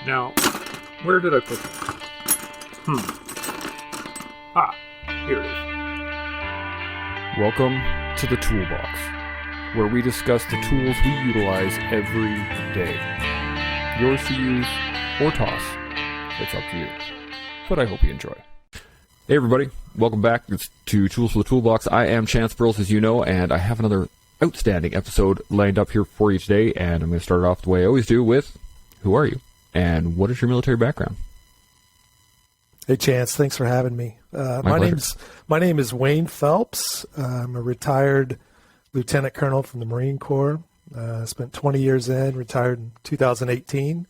Now, where did I put it? Here it is. Welcome to the Toolbox, where we discuss the tools we utilize every day. Yours to use or toss. It's up to you. But I hope you enjoy. Hey everybody, welcome back to Tools for the Toolbox. I am Chance Burles, as you know, and I have another outstanding episode lined up here for you today, and I'm going to start it off the way I always do with, who are you? And what is your military background? Hey Chance, thanks for having me. My name is Wayne Phelps. I'm a retired lieutenant colonel from the Marine Corps. Spent 20 years in, retired in 2018.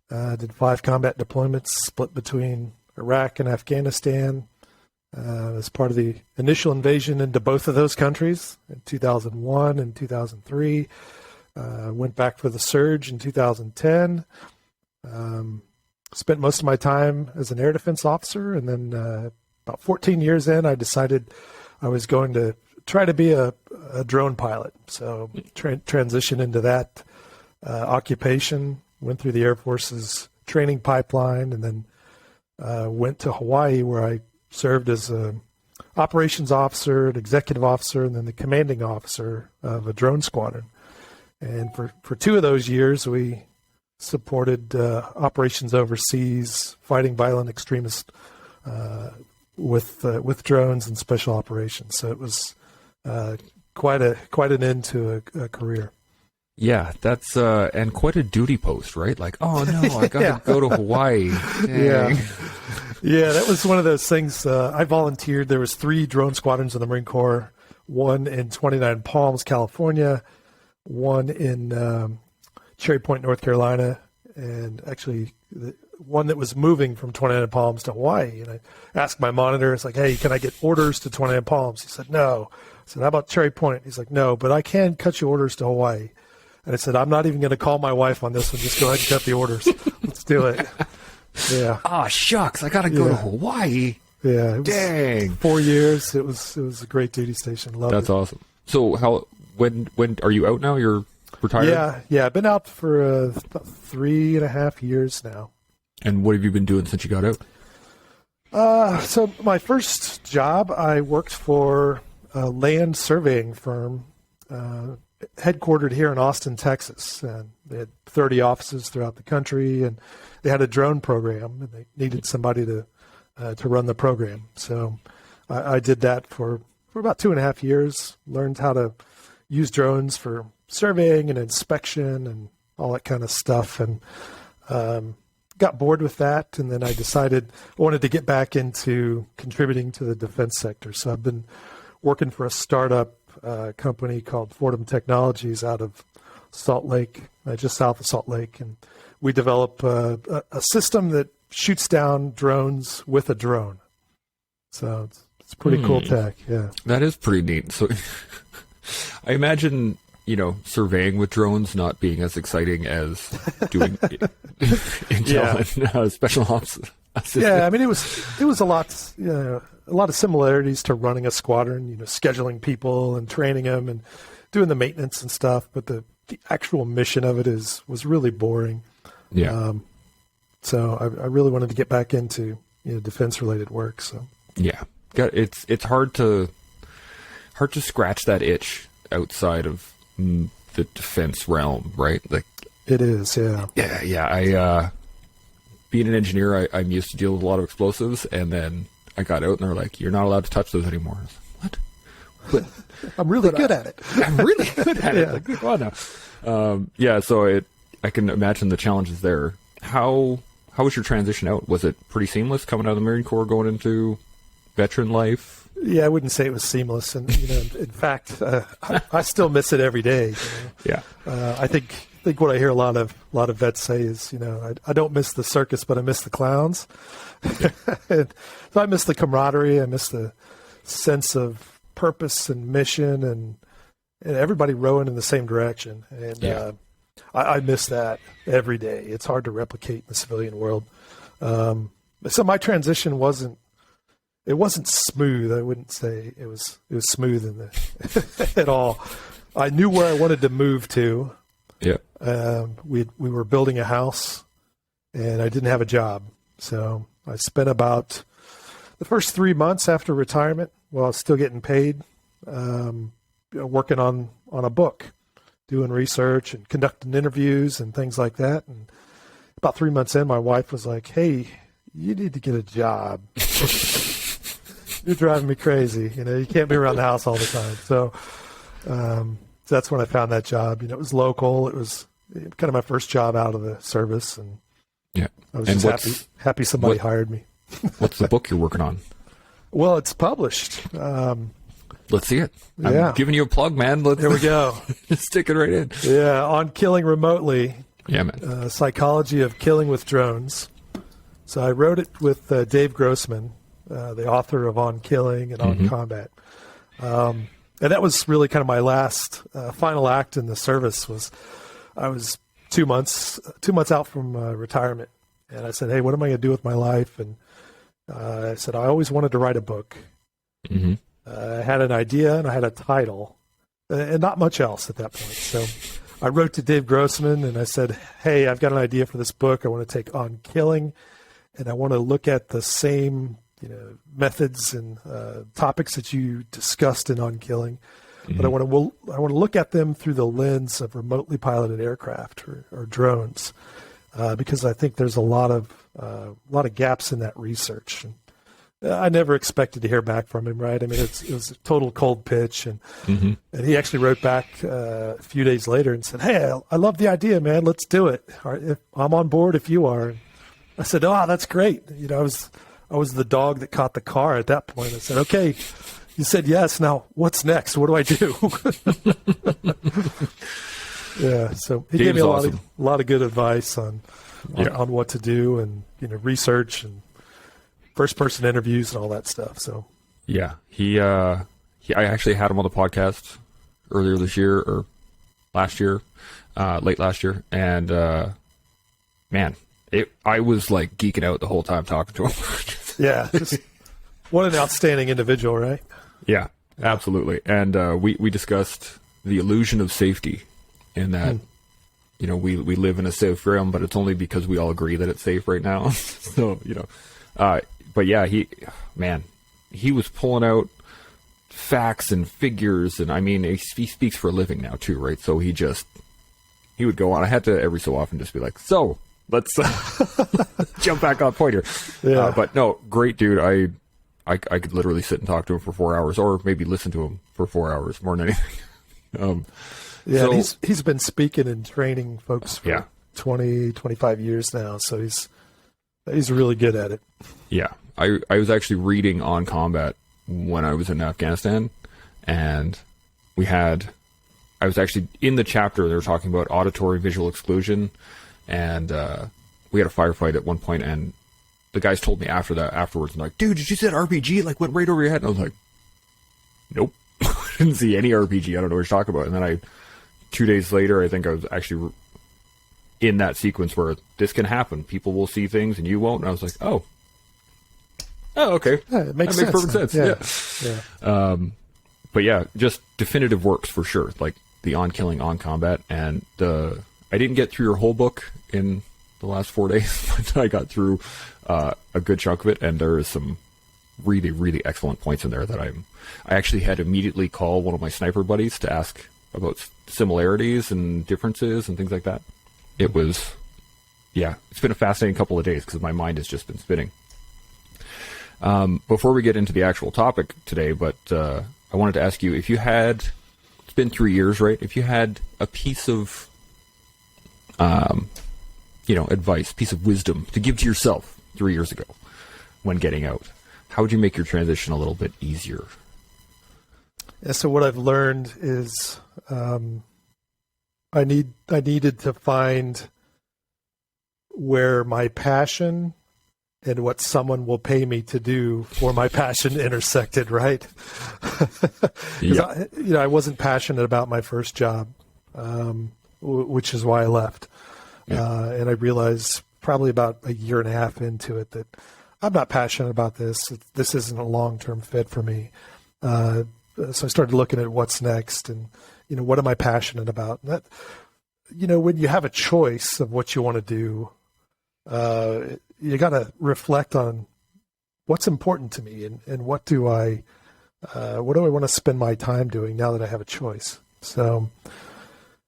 Did 5 combat deployments split between Iraq and Afghanistan. As part of the initial invasion into both of those countries in 2001 and 2003. Went back for the surge in 2010. Spent most of my time as an air defense officer, and then about 14 years in, I decided I was going to try to be a drone pilot. So transition into that occupation, went through the Air Force's training pipeline, and then went to Hawaii, where I served as an operations officer, an executive officer, and then the commanding officer of a drone squadron. And for 2 of those years, we supported operations overseas, fighting violent extremists with drones and special operations. So it was quite an end to a career. Yeah, that's and quite a duty post, right? Like, oh no, I gotta go to Hawaii. Dang. Yeah, that was one of those things. I volunteered. There was 3 drone squadrons in the Marine Corps. One in 29 Palms, California. One in Cherry Point, North Carolina, and actually the one that was moving from 29 Palms to Hawaii. And I asked my monitor, it's like, hey, can I get orders to 29 Palms? He said, no. I said, how about Cherry Point? He's like, no, but I can cut you orders to Hawaii. And I said, I'm not even going to call my wife on this one. Just go ahead and cut the orders. Let's do it. Yeah. Ah, shucks, I got to go to Hawaii. Yeah. Dang. 4 years. It was a great duty station. Loved it. That's awesome. So when are you out now? You're retired? Yeah. I've been out for about 3.5 years now. And what have you been doing since you got out? So my first job, I worked for a land surveying firm headquartered here in Austin, Texas. And they had 30 offices throughout the country, and they had a drone program, and they needed somebody to run the program. So I did that for about 2.5 years, learned how to use drones for surveying and inspection and all that kind of stuff, and got bored with that. And then I decided I wanted to get back into contributing to the defense sector. So I've been working for a startup company called Fordham Technologies out of Salt Lake, just south of Salt Lake. And we develop a system that shoots down drones with a drone. So it's pretty cool tech, yeah. That is pretty neat. So I imagine, surveying with drones not being as exciting as doing intel and special ops. Yeah, I mean, it was a lot of similarities to running a squadron, scheduling people and training them and doing the maintenance and stuff. But the actual mission of it was really boring. Yeah. So I really wanted to get back into defense related work. So yeah, it's hard to scratch that itch outside of the defense realm, right? Like it is, yeah. Yeah. I being an engineer, I'm used to deal with a lot of explosives, and then I got out and they're like, you're not allowed to touch those anymore. I was like, what? But I'm really good at it. I'm really good at it. Like, good on now. So I can imagine the challenges there. How was your transition out? Was it pretty seamless coming out of the Marine Corps, going into veteran life? Yeah, I wouldn't say it was seamless, and in fact, I still miss it every day. Yeah, I think what I hear a lot of vets say is, I don't miss the circus, but I miss the clowns. So I miss the camaraderie. I miss the sense of purpose and mission, and everybody rowing in the same direction. And I miss that every day. It's hard to replicate in the civilian world. So my transition wasn't smooth. I wouldn't say it was smooth at all. I knew where I wanted to move to. Yeah. We were building a house and I didn't have a job. So I spent about the first 3 months after retirement, while I was still getting paid, working on a book, doing research and conducting interviews and things like that. And about 3 months in, my wife was like, "Hey, you need to get a job. You're driving me crazy. You can't be around the house all the time." So that's when I found that job. It was local. It was kind of my first job out of the service, and yeah, I was just happy somebody hired me. What's the book you're working on? Well, it's published. Let's see it. I'm giving you a plug, man. There we go. Stick it right in. Yeah, On Killing Remotely. Yeah, man. Psychology of Killing with Drones. So I wrote it with Dave Grossman, the author of On Killing and On Combat. And that was really kind of my last final act in the service. I was 2 months out from retirement, and I said, "Hey, what am I going to do with my life?" And I said, "I always wanted to write a book." Mm-hmm. I had an idea and I had a title, and not much else at that point. So I wrote to Dave Grossman and I said, "Hey, I've got an idea for this book. I want to take On Killing, and I want to look at the same methods and topics that you discussed in On Killing, but I want to look at them through the lens of remotely piloted aircraft or drones, because I think there's a lot of gaps in that research." And I never expected to hear back from him, right? I mean, it was a total cold pitch, and he actually wrote back a few days later and said, "Hey, I love the idea, man. Let's do it. I'm on board if you are." I said, "Oh, that's great." I was the dog that caught the car at that point. I said, "Okay, you said yes. Now what's next? What do I do?" Yeah, so he gave me a lot of good advice on what to do, and research and first-person interviews and all that stuff. So yeah, I actually had him on the podcast earlier this year or last year, late last year, and man, I was like geeking out the whole time talking to him. Yeah, just what an outstanding individual, right? Yeah, absolutely. And we discussed the illusion of safety, in that we live in a safe realm, but it's only because we all agree that it's safe right now. So but yeah, he was pulling out facts and figures, and I mean, he speaks for a living now too, right? So he would go on. I had to every so often just be like, "So let's jump back on point here." Yeah. But no, great dude. I could literally sit and talk to him for 4 hours, or maybe listen to him for 4 hours more than anything. Yeah, so, he's been speaking and training folks for 20, 25 years now, so he's really good at it. Yeah, I was actually reading On Combat when I was in Afghanistan, and I was actually in the chapter. They were talking about auditory visual exclusion, and we had a firefight at one point, and the guys told me afterwards, and like, "Dude, did you see that RPG? Like, went right over your head?" And I was like, "Nope, didn't see any RPG. I don't know what you're talking about." And then 2 days later, I think I was actually in that sequence where this can happen. People will see things and you won't. And I was like, oh, okay. Yeah, it makes perfect sense. Yeah. But yeah, just definitive works for sure. Like the On Killing, On Combat. And I didn't get through your whole book in the last 4 days, but I got through a good chunk of it. And there is some really, really excellent points in there that I actually had to immediately call one of my sniper buddies to ask about similarities and differences and things like that. It was, it's been a fascinating couple of days because my mind has just been spinning. Before we get into the actual topic today, but I wanted to ask you, if you had, it's been 3 years, right? If you had a piece of, advice, piece of wisdom to give to yourself 3 years ago when getting out, how would you make your transition a little bit easier? Yeah, so what I've learned is I needed to find where my passion and what someone will pay me to do for my passion intersected, right? Yeah. I wasn't passionate about my first job, which is why I left. Yeah. And I realized probably about a year and a half into it that I'm not passionate about this. This isn't a long-term fit for me. So I started looking at what's next and, what am I passionate about? And that, when you have a choice of what you want to do, you got to reflect on what's important to me and what do I want to spend my time doing now that I have a choice. So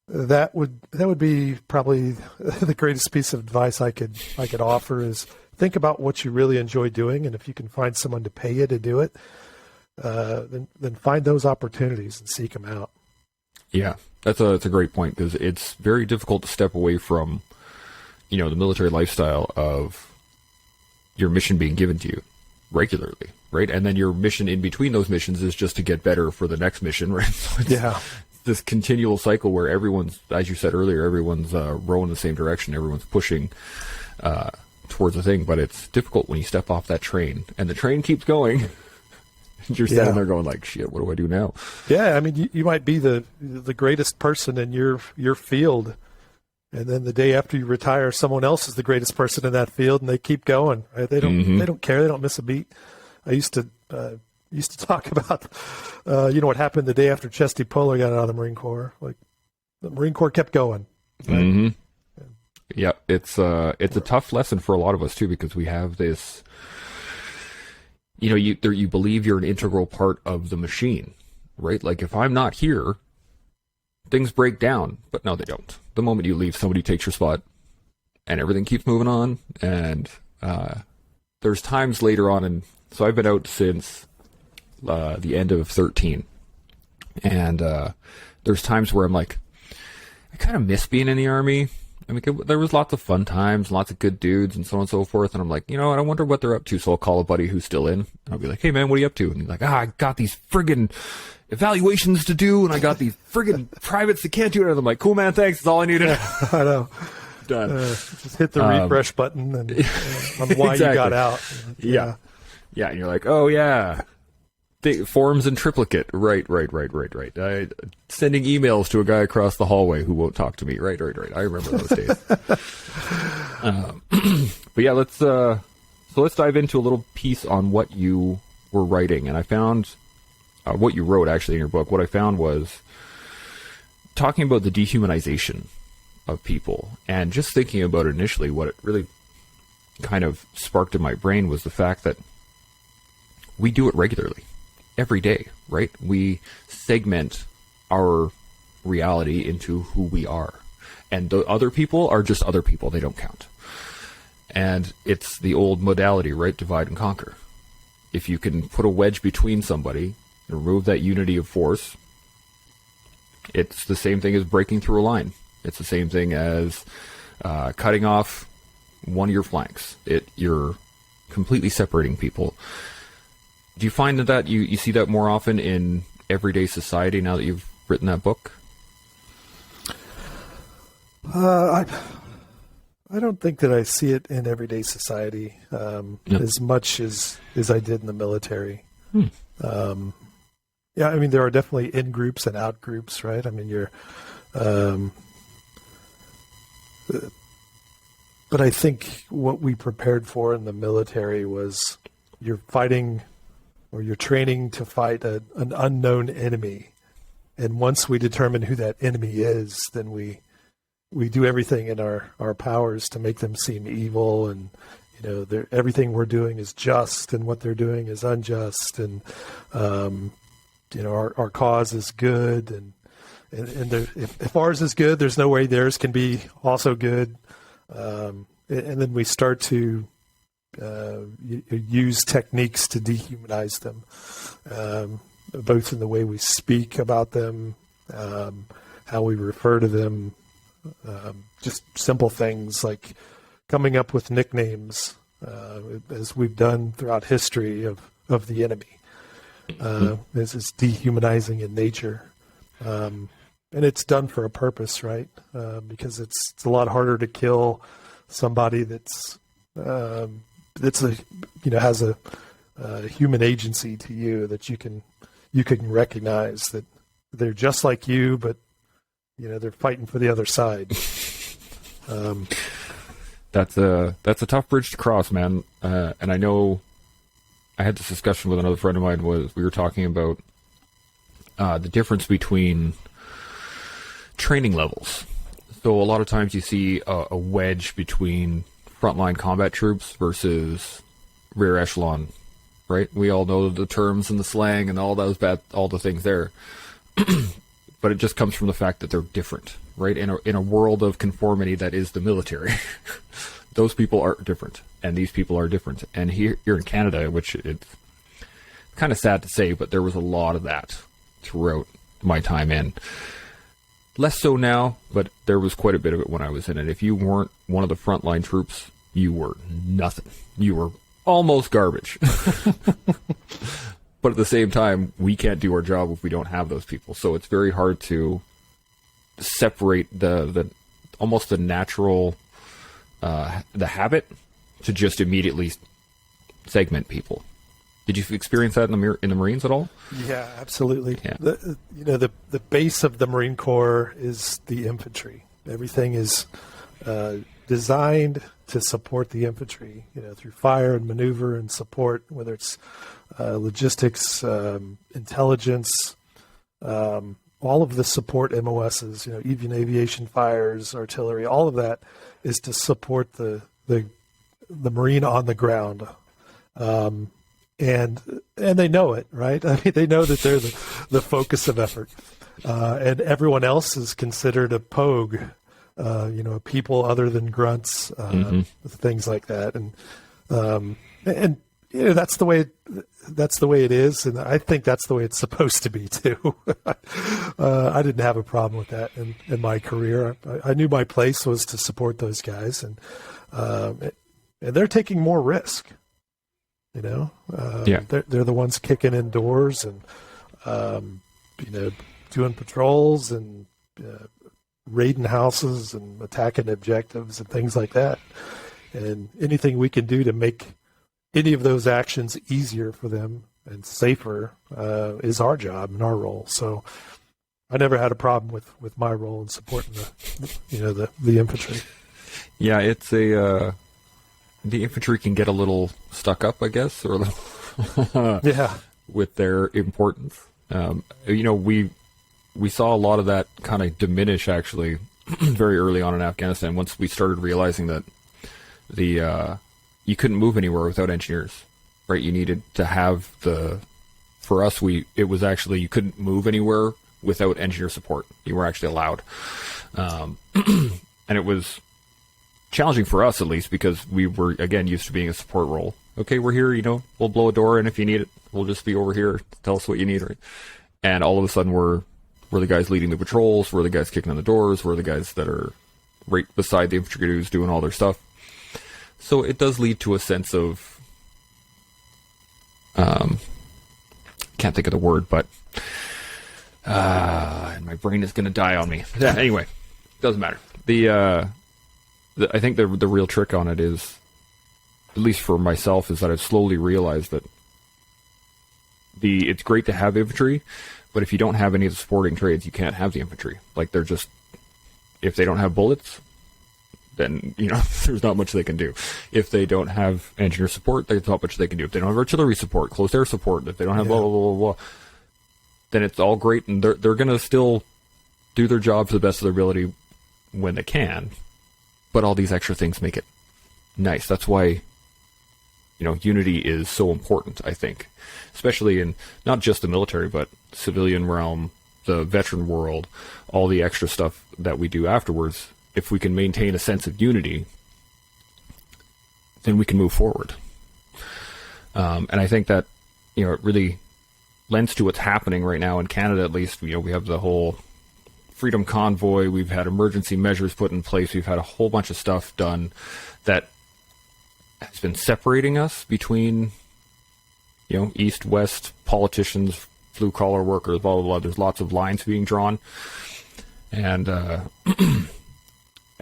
that would be probably the greatest piece of advice I could offer is think about what you really enjoy doing, and if you can find someone to pay you to do it, then find those opportunities and seek them out. Yeah, that's a great point, because it's very difficult to step away from, the military lifestyle of your mission being given to you regularly, right? And then your mission in between those missions is just to get better for the next mission, right? So it's this continual cycle where everyone's, as you said earlier, everyone's rowing the same direction, everyone's pushing towards a thing, but it's difficult when you step off that train and the train keeps going. You're standing there going like, shit, what do I do now? Yeah, I mean, you might be the greatest person in your field, and then the day after you retire, someone else is the greatest person in that field, and they keep going. Right? They don't care. They don't miss a beat. I used to talk about what happened the day after Chesty Puller got out of the Marine Corps. Like the Marine Corps kept going. Right? Mm-hmm. Yeah, it's a tough lesson for a lot of us too, because we have this. You believe you're an integral part of the machine, right? Like if I'm not here, things break down, but no, they don't. The moment you leave, somebody takes your spot and everything keeps moving on. And there's times later on, and so I've been out since the end of 13. And there's times where I'm like, I kind of miss being in the Army. I mean, there was lots of fun times, lots of good dudes, and so on and so forth. And I'm like, I wonder what they're up to. So I'll call a buddy who's still in. And I'll be like, hey, man, what are you up to? And he's like, I got these friggin' evaluations to do, and I got these friggin' privates that can't do it. And I'm like, cool, man, thanks. That's all I needed. I know. Done. Just hit the refresh button and on why you got out. Yeah. And you're like, oh, yeah. Forms in triplicate. Right. Sending emails to a guy across the hallway who won't talk to me. Right. I remember those days. But yeah, let's dive into a little piece on what you were writing. And I found what you wrote actually in your book. What I found was talking about the dehumanization of people, and just thinking about it initially, what it really kind of sparked in my brain was the fact that we do it regularly. Every day, right? We segment our reality into who we are. And the other people are just other people. They don't count. And it's the old modality, right? Divide and conquer. If you can put a wedge between somebody and remove that unity of force, it's the same thing as breaking through a line. It's the same thing as cutting off one of your flanks. You're completely separating people. Do you find that you see that more often in everyday society now that you've written that book? I don't think that I see it in everyday society as much as I did in the military. Yeah, I mean, there are definitely in groups and out groups, right? I mean, but I think what we prepared for in the military was you're fighting, or you're training to fight an unknown enemy. And once we determine who that enemy is, then we do everything in our powers to make them seem evil. And, everything we're doing is just, and what they're doing is unjust. And, our cause is good. And if ours is good, there's no way theirs can be also good. And then we start to use techniques to dehumanize them, both in the way we speak about them, how we refer to them, just simple things like coming up with nicknames, as we've done throughout history of the enemy. This is dehumanizing in nature. And it's done for a purpose, right? Because it's a lot harder to kill somebody that's has a human agency to you, that you can recognize that they're just like you, but they're fighting for the other side. That's a tough bridge to cross, man. And I know I had this discussion with another friend of mine. We were talking about the difference between training levels. So a lot of times you see a wedge between frontline combat troops versus rear echelon, right? We all know the terms and the slang and all the things there. But it just comes from the fact that they're different, right? In a world of conformity that is the military, those people are different, and these people are different. And here in Canada, which it's kind of sad to say, but there was a lot of that throughout my time in. Less so now, but there was quite a bit of it when I was in it. If you weren't one of the frontline troops, you were nothing. You were almost garbage. But at the same time, we can't do our job if we don't have those people. So it's very hard to separate the almost the natural, the habit to just immediately segment people. Did you experience that in the Marines at all? Yeah, absolutely. Yeah. The base of the Marine Corps is the infantry. Everything is designed to support the infantry, through fire and maneuver and support, whether it's logistics, intelligence, all of the support MOSs, even aviation fires, artillery, all of that is to support the Marine on the ground. And they know it, right? I mean, they know that they're the focus of effort, and everyone else is considered a pogue, a people other than grunts, things like that, and that's the way it is, and I think that's the way it's supposed to be too. I didn't have a problem with that in my career. I knew my place was to support those guys, and they're taking more risk. Yeah. They're the ones kicking in doors and, doing patrols and raiding houses and attacking objectives and things like that. And anything we can do to make any of those actions easier for them and safer is our job and our role. So I never had a problem with my role in supporting the infantry. Yeah, it's the infantry can get a little stuck up, I guess, or a little yeah, with their importance. We saw a lot of that kind of diminish actually very early on in Afghanistan once we started realizing that you couldn't move anywhere without engineers, right? You needed to have for us, it was actually, you couldn't move anywhere without engineer support. You were actually allowed. And it was challenging for us, at least, because we were, again, used to being a support role. Okay, we're here, we'll blow a door in if you need it. We'll just be over here. Tell us what you need, right? And all of a sudden we're the guys leading the patrols. We're the guys kicking on the doors. We're the guys that are right beside the infantry dudes doing all their stuff. So it does lead to a sense of, can't think of the word, but, and my brain is going to die on me. Anyway, doesn't matter. I think the real trick on it is, at least for myself, is that I've slowly realized that it's great to have infantry, but if you don't have any of the supporting trades, you can't have the infantry. Like, they're just, if they don't have bullets, then, there's not much they can do. If they don't have engineer support, there's not much they can do. If they don't have artillery support, close air support, if they don't have blah, blah, blah, blah, then it's all great, and they're going to still do their job to the best of their ability when they can. But all these extra things make it nice. That's why, unity is so important, I think. Especially in not just the military, but civilian realm, the veteran world, all the extra stuff that we do afterwards. If we can maintain a sense of unity, then we can move forward. And I think that, it really lends to what's happening right now in Canada, at least. We have the whole Freedom Convoy, we've had emergency measures put in place, we've had a whole bunch of stuff done that has been separating us between, east, west, politicians, blue-collar workers, blah, blah, blah. There's lots of lines being drawn. And I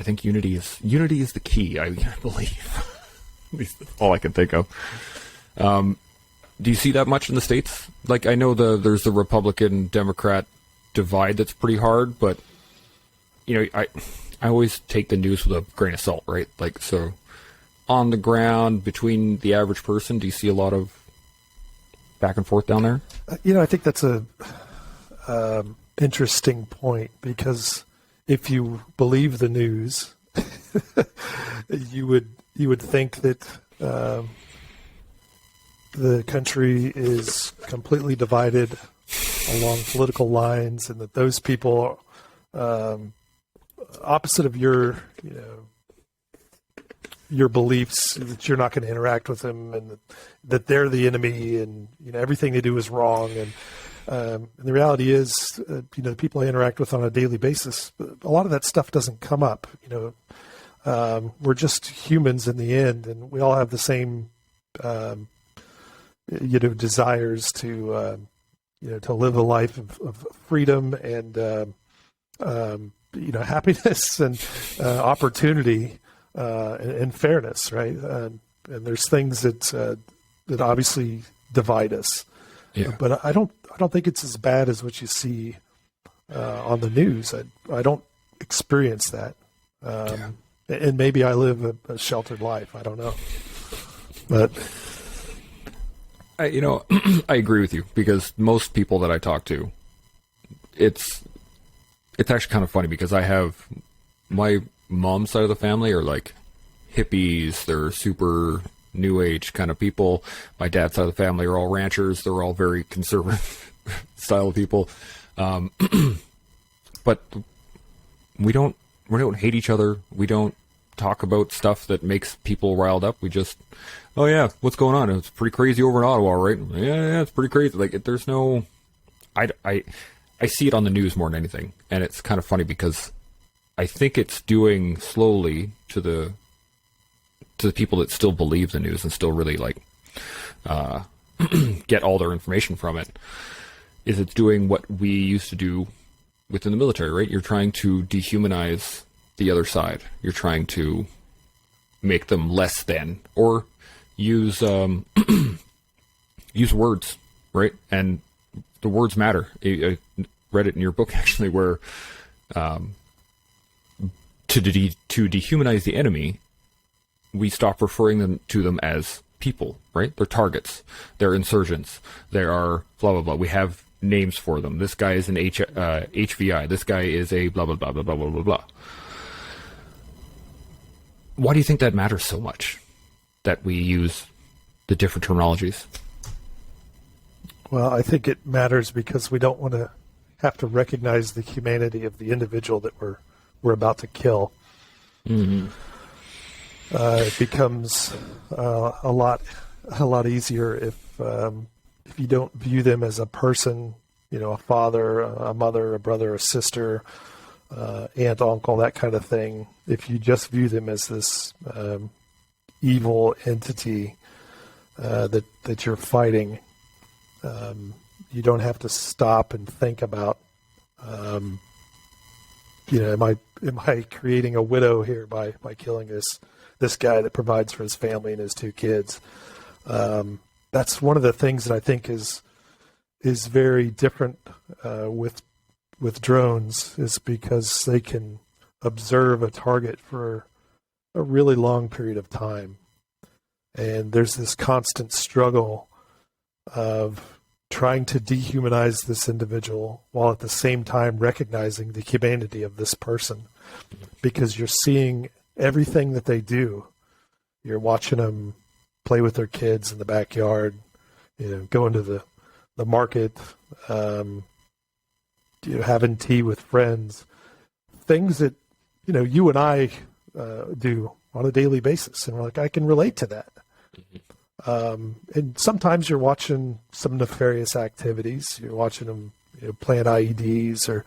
think unity is the key, I believe. At least that's all I can think of. Do you see that much in the States? Like, I know there's the Republican-Democrat divide that's pretty hard, but I always take the news with a grain of salt, right? Like, so on the ground between the average person, do you see a lot of back and forth down there? I think that's a interesting point, because if you believe the news, you would think that the country is completely divided along political lines, and that those people opposite of your beliefs, that you're not going to interact with them, and that they're the enemy, and everything they do is wrong. And the reality is, the people I interact with on a daily basis, a lot of that stuff doesn't come up. We're just humans in the end, and we all have the same, desires to live a life of freedom and, happiness and opportunity and fairness, right? And there's things that obviously divide us. Yeah. But I don't think it's as bad as what you see on the news. I don't experience that. And maybe I live a sheltered life. I don't know. But I agree with you, because most people that I talk to, it's actually kind of funny, because I have my mom's side of the family are like hippies. They're super new age kind of people. My dad's side of the family are all ranchers. They're all very conservative style of people. But we don't hate each other. We don't talk about stuff that makes people riled up. We just, oh yeah, what's going on? It's pretty crazy over in Ottawa, right? Yeah, it's pretty crazy. Like, there's no, I see it on the news more than anything. And it's kind of funny, because I think it's doing slowly to the people that still believe the news and still really get all their information from it, is it's doing what we used to do within the military, right? You're trying to dehumanize the other side. You're trying to make them less than, or use use words, right? And the words matter. I read it in your book, actually, where to dehumanize the enemy, we stop referring to them as people, right? They're targets. They're insurgents. They are blah, blah, blah. We have names for them. This guy is an HVI. This guy is a blah, blah, blah, blah, blah, blah, blah, blah. Why do you think that matters so much, that we use the different terminologies? Well, I think it matters because we don't want to have to recognize the humanity of the individual that we're about to kill. Mm-hmm. It becomes a lot easier if you don't view them as a person, a father, a mother, a brother, a sister, aunt, uncle, that kind of thing. If you just view them as this evil entity that you're fighting, you don't have to stop and think about, am I creating a widow here by killing this guy that provides for his family and his two kids? That's one of the things that I think is very different with drones, is because they can observe a target for a really long period of time. And there's this constant struggle of trying to dehumanize this individual while at the same time recognizing the humanity of this person, because you're seeing everything that they do. You're watching them play with their kids in the backyard, go into the market, having tea with friends, things that, you and I do on a daily basis. And we're like, I can relate to that. And sometimes you're watching some nefarious activities. You're watching them plant IEDs or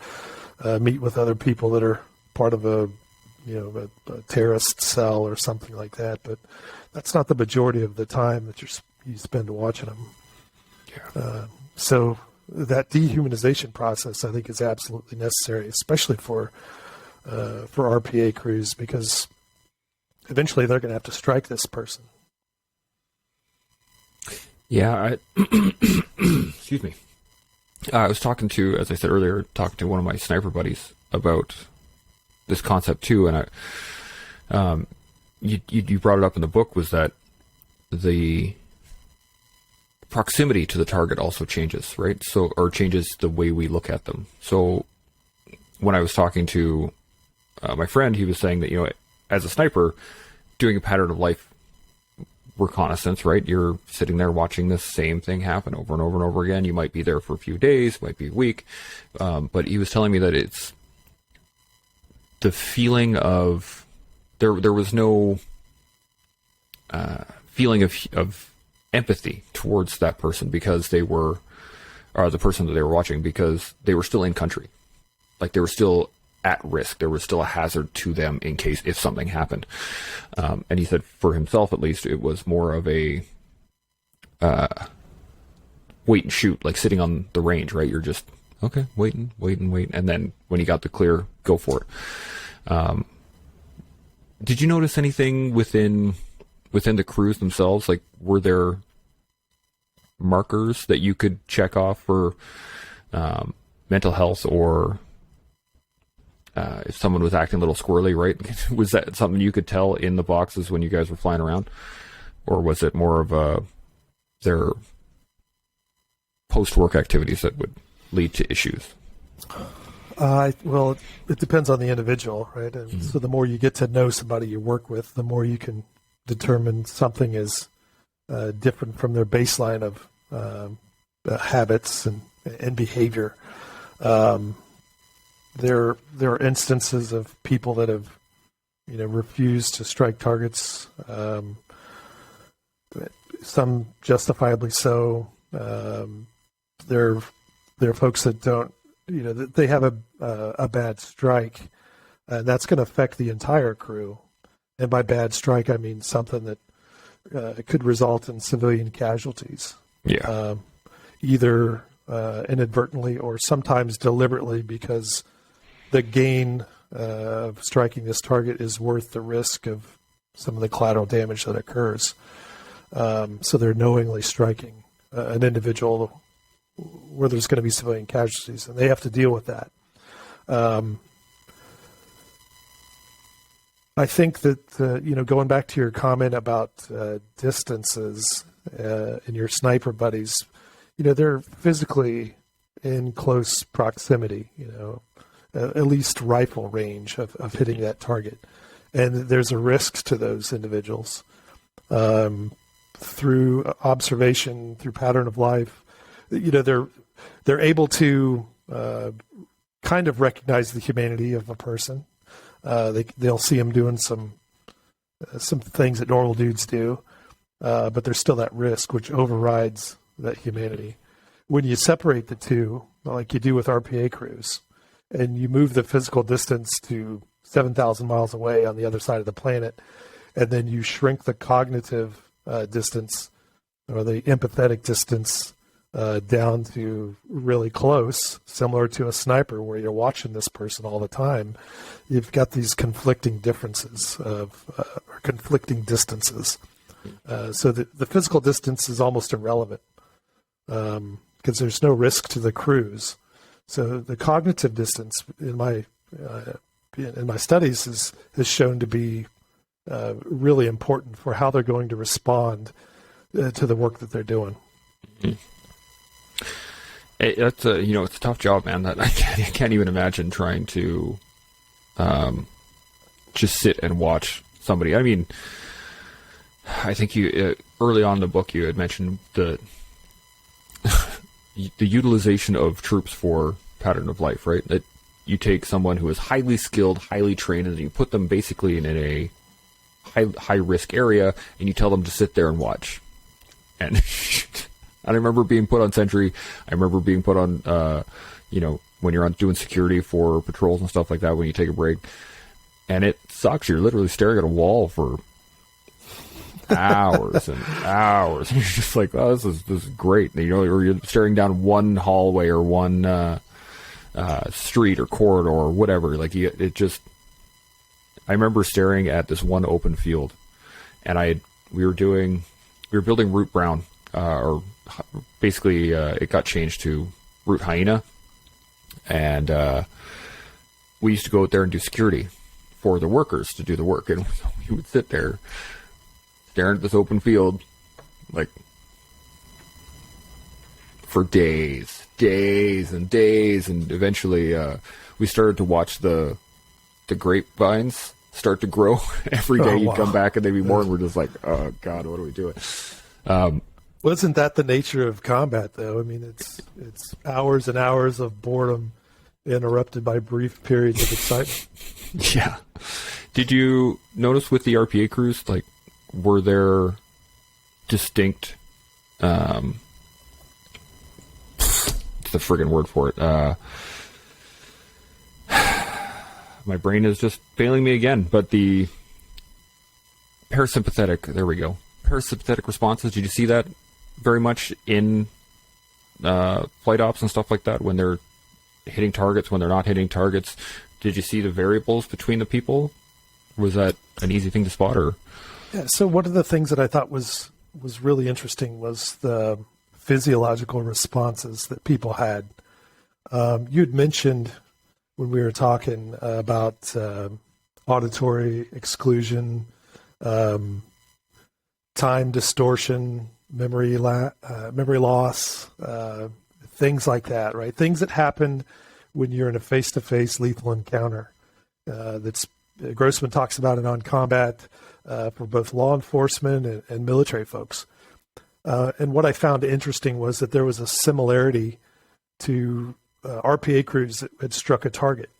meet with other people that are part of a terrorist cell or something like that. But that's not the majority of the time that you spend watching them. Yeah. So that dehumanization process, I think, is absolutely necessary, especially for RPA crews, because eventually they're going to have to strike this person. Yeah, excuse me. I was talking to, as I said earlier, one of my sniper buddies about this concept too, and you brought it up in the book, was that the proximity to the target also changes, right? So, or changes the way we look at them. So when I was talking to my friend, he was saying that, as a sniper, doing a pattern of life reconnaissance, right? You're sitting there watching the same thing happen over and over and over again. You might be there for a few days, might be a week, but he was telling me that it's the feeling of there was no feeling of empathy towards that person because they were, or the person that they were watching, because they were still in country, like they were still at risk. There was still a hazard to them in case if something happened. And he said for himself, at least, it was more of a wait and shoot, like sitting on the range, right? You're just, okay, waiting. And then when he got the clear, go for it. Did you notice anything within the crews themselves? Like, were there markers that you could check off for mental health, or if someone was acting a little squirrely, right? Was that something you could tell in the boxes when you guys were flying around? Or was it more of their post-work activities that would lead to issues? Well, it depends on the individual, right? And so the more you get to know somebody you work with, the more you can determine something is different from their baseline of habits and behavior. There are instances of people that have, refused to strike targets. Some justifiably so. There are folks that don't. They have a bad strike, and that's going to affect the entire crew. And by bad strike, I mean something that could result in civilian casualties. Yeah. Either inadvertently or sometimes deliberately, because the gain of striking this target is worth the risk of some of the collateral damage that occurs. So they're knowingly striking an individual where there's going to be civilian casualties, and they have to deal with that. I think that, going back to your comment about distances and your sniper buddies, they're physically in close proximity, at least rifle range of hitting that target. And there's a risk to those individuals. Through observation, through pattern of life, they're able to kind of recognize the humanity of a person. They'll see them doing some things that normal dudes do, but there's still that risk which overrides that humanity. When you separate the two, like you do with RPA crews, and you move the physical distance to 7,000 miles away on the other side of the planet, and then you shrink the cognitive distance or the empathetic distance down to really close, similar to a sniper where you're watching this person all the time, you've got these conflicting differences or conflicting distances. So the physical distance is almost irrelevant because there's no risk to the crews. So the cognitive distance in my studies has shown to be really important for how they're going to respond to the work that they're doing. Mm-hmm. That's it's a tough job, man. That I can't even imagine trying to just sit and watch somebody. I mean, I think you early on in the book you had mentioned the utilization of troops for pattern of life, right? That you take someone who is highly skilled, highly trained, and you put them basically in a high risk area, and you tell them to sit there and watch. And I remember being put on sentry. I remember being put on, when you're doing security for patrols and stuff like that, when you take a break. And it sucks. You're literally staring at a wall for hours and hours. And you're just like, oh, this is great. And, or you're staring down one hallway or one street or corridor or whatever. Like, I remember staring at this one open field, and we were building Route Brown, or basically it got changed to Route Hyena, and we used to go out there and do security for the workers to do the work, and we would sit there staring at this open field like for days and days, and eventually we started to watch the grapevines start to grow every day. You'd wow. come back and they'd be more, and we're just like, oh God, what are we doing? Wasn't that the nature of combat, though? I mean, it's hours and hours of boredom interrupted by brief periods of excitement. Yeah. Did you notice with the RPA crews, like, were there distinct, what's the friggin' word for it? My brain is just failing me again, but the parasympathetic, there we go. Parasympathetic responses, did you see that very much in flight ops and stuff like that, when they're hitting targets, when they're not hitting targets? Did you see the variables between the people? Was that an easy thing to spot? Or? Yeah, so one of the things that I thought was really interesting was the physiological responses that people had. You'd mentioned when we were talking about auditory exclusion, time distortion, memory loss, things like that, right? Things that happen when you're in a face-to-face lethal encounter. That's Grossman talks about it on combat for both law enforcement and military folks. And what I found interesting was that there was a similarity to RPA crews that had struck a target,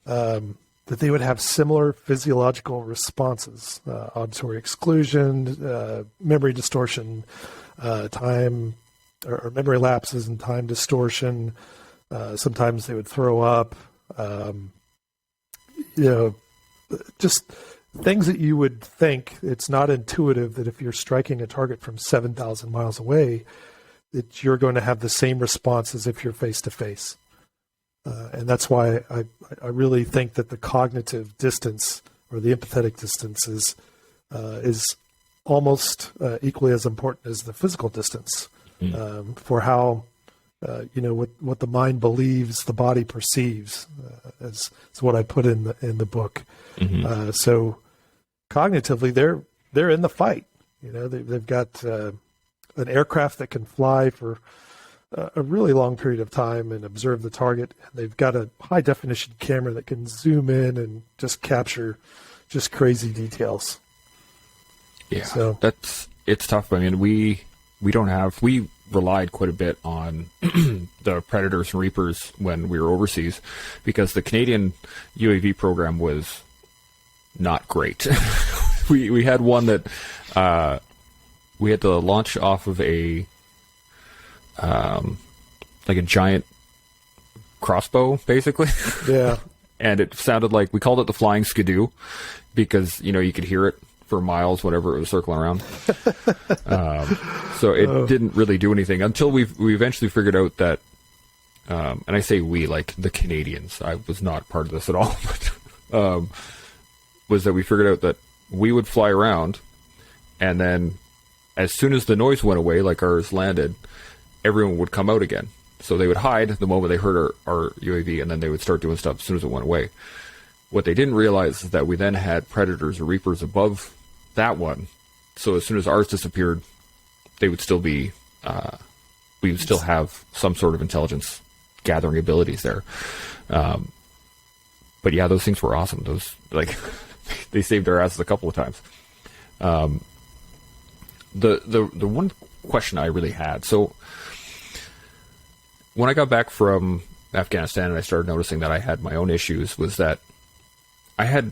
that they would have similar physiological responses, auditory exclusion, memory distortion, time or memory lapses and time distortion. Sometimes they would throw up, just things that you would think it's not intuitive that if you're striking a target from 7,000 miles away, that you're going to have the same response as if you're face to face. And that's why I really think that the cognitive distance or the empathetic distance is almost equally as important as the physical distance for how, what the mind believes, the body perceives, is what I put in the book. Mm-hmm. So cognitively, they're in the fight. They've got an aircraft that can fly for a really long period of time and observe the target. They've got a high definition camera that can zoom in and just capture just crazy details. Yeah, so it's tough. I mean, we relied quite a bit on the Predators and Reapers when we were overseas, because the Canadian UAV program was not great. we had one that we had to launch off of a like a giant crossbow, basically. Yeah. And it sounded like, we called it the Flying Skidoo, because you could hear it for miles whenever it was circling around. So it didn't really do anything until we eventually figured out that, and I say we, like the Canadians, I was not part of this at all, but was that we figured out that we would fly around, and then as soon as the noise went away, like ours landed, everyone would come out again. So they would hide the moment they heard our UAV, and then they would start doing stuff as soon as it went away. What they didn't realize is that we then had Predators or Reapers above that one. So as soon as ours disappeared, they would still be, we would still have some sort of intelligence gathering abilities there. But yeah, those things were awesome. Those, like, they saved our asses a couple of times. The one question I really had, so when I got back from Afghanistan and I started noticing that I had my own issues, was that I had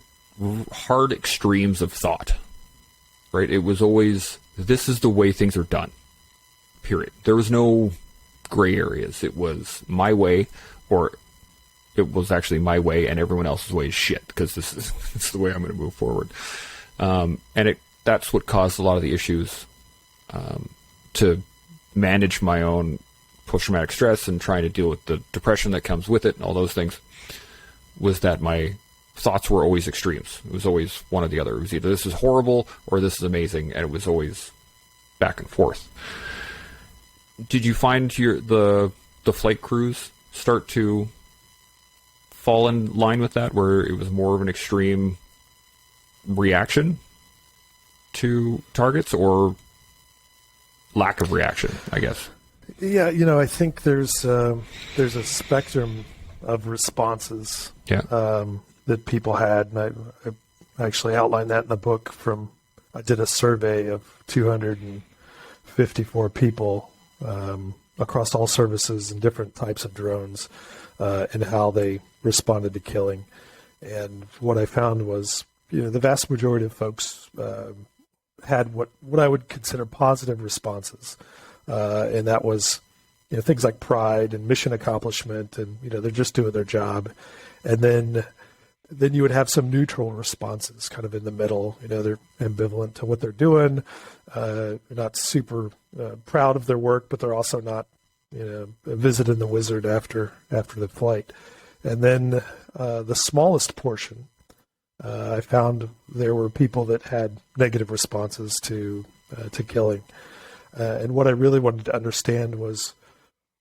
hard extremes of thought, right? It was always, this is the way things are done, period. There was no gray areas. It was my way, or it was actually my way and everyone else's way is shit, because this is the way I'm going to move forward. And that's what caused a lot of the issues, to manage my own post-traumatic stress and trying to deal with the depression that comes with it and all those things, was that my thoughts were always extremes. It was always one or the other. It was either this is horrible or this is amazing, and it was always back and forth. Did you find the flight crews start to fall in line with that, where it was more of an extreme reaction to targets, or lack of reaction, I guess? Yeah, I think there's a spectrum of responses that people had, and I actually outlined that in the book. I did a survey of 254 people across all services and different types of drones and how they responded to killing. And what I found was, the vast majority of folks had what I would consider positive responses. And that was, things like pride and mission accomplishment, and, they're just doing their job. And then you would have some neutral responses kind of in the middle. They're ambivalent to what they're doing. They're not super proud of their work, but they're also not, visiting the wizard after the flight. And then the smallest portion, I found there were people that had negative responses to killing. And what I really wanted to understand was,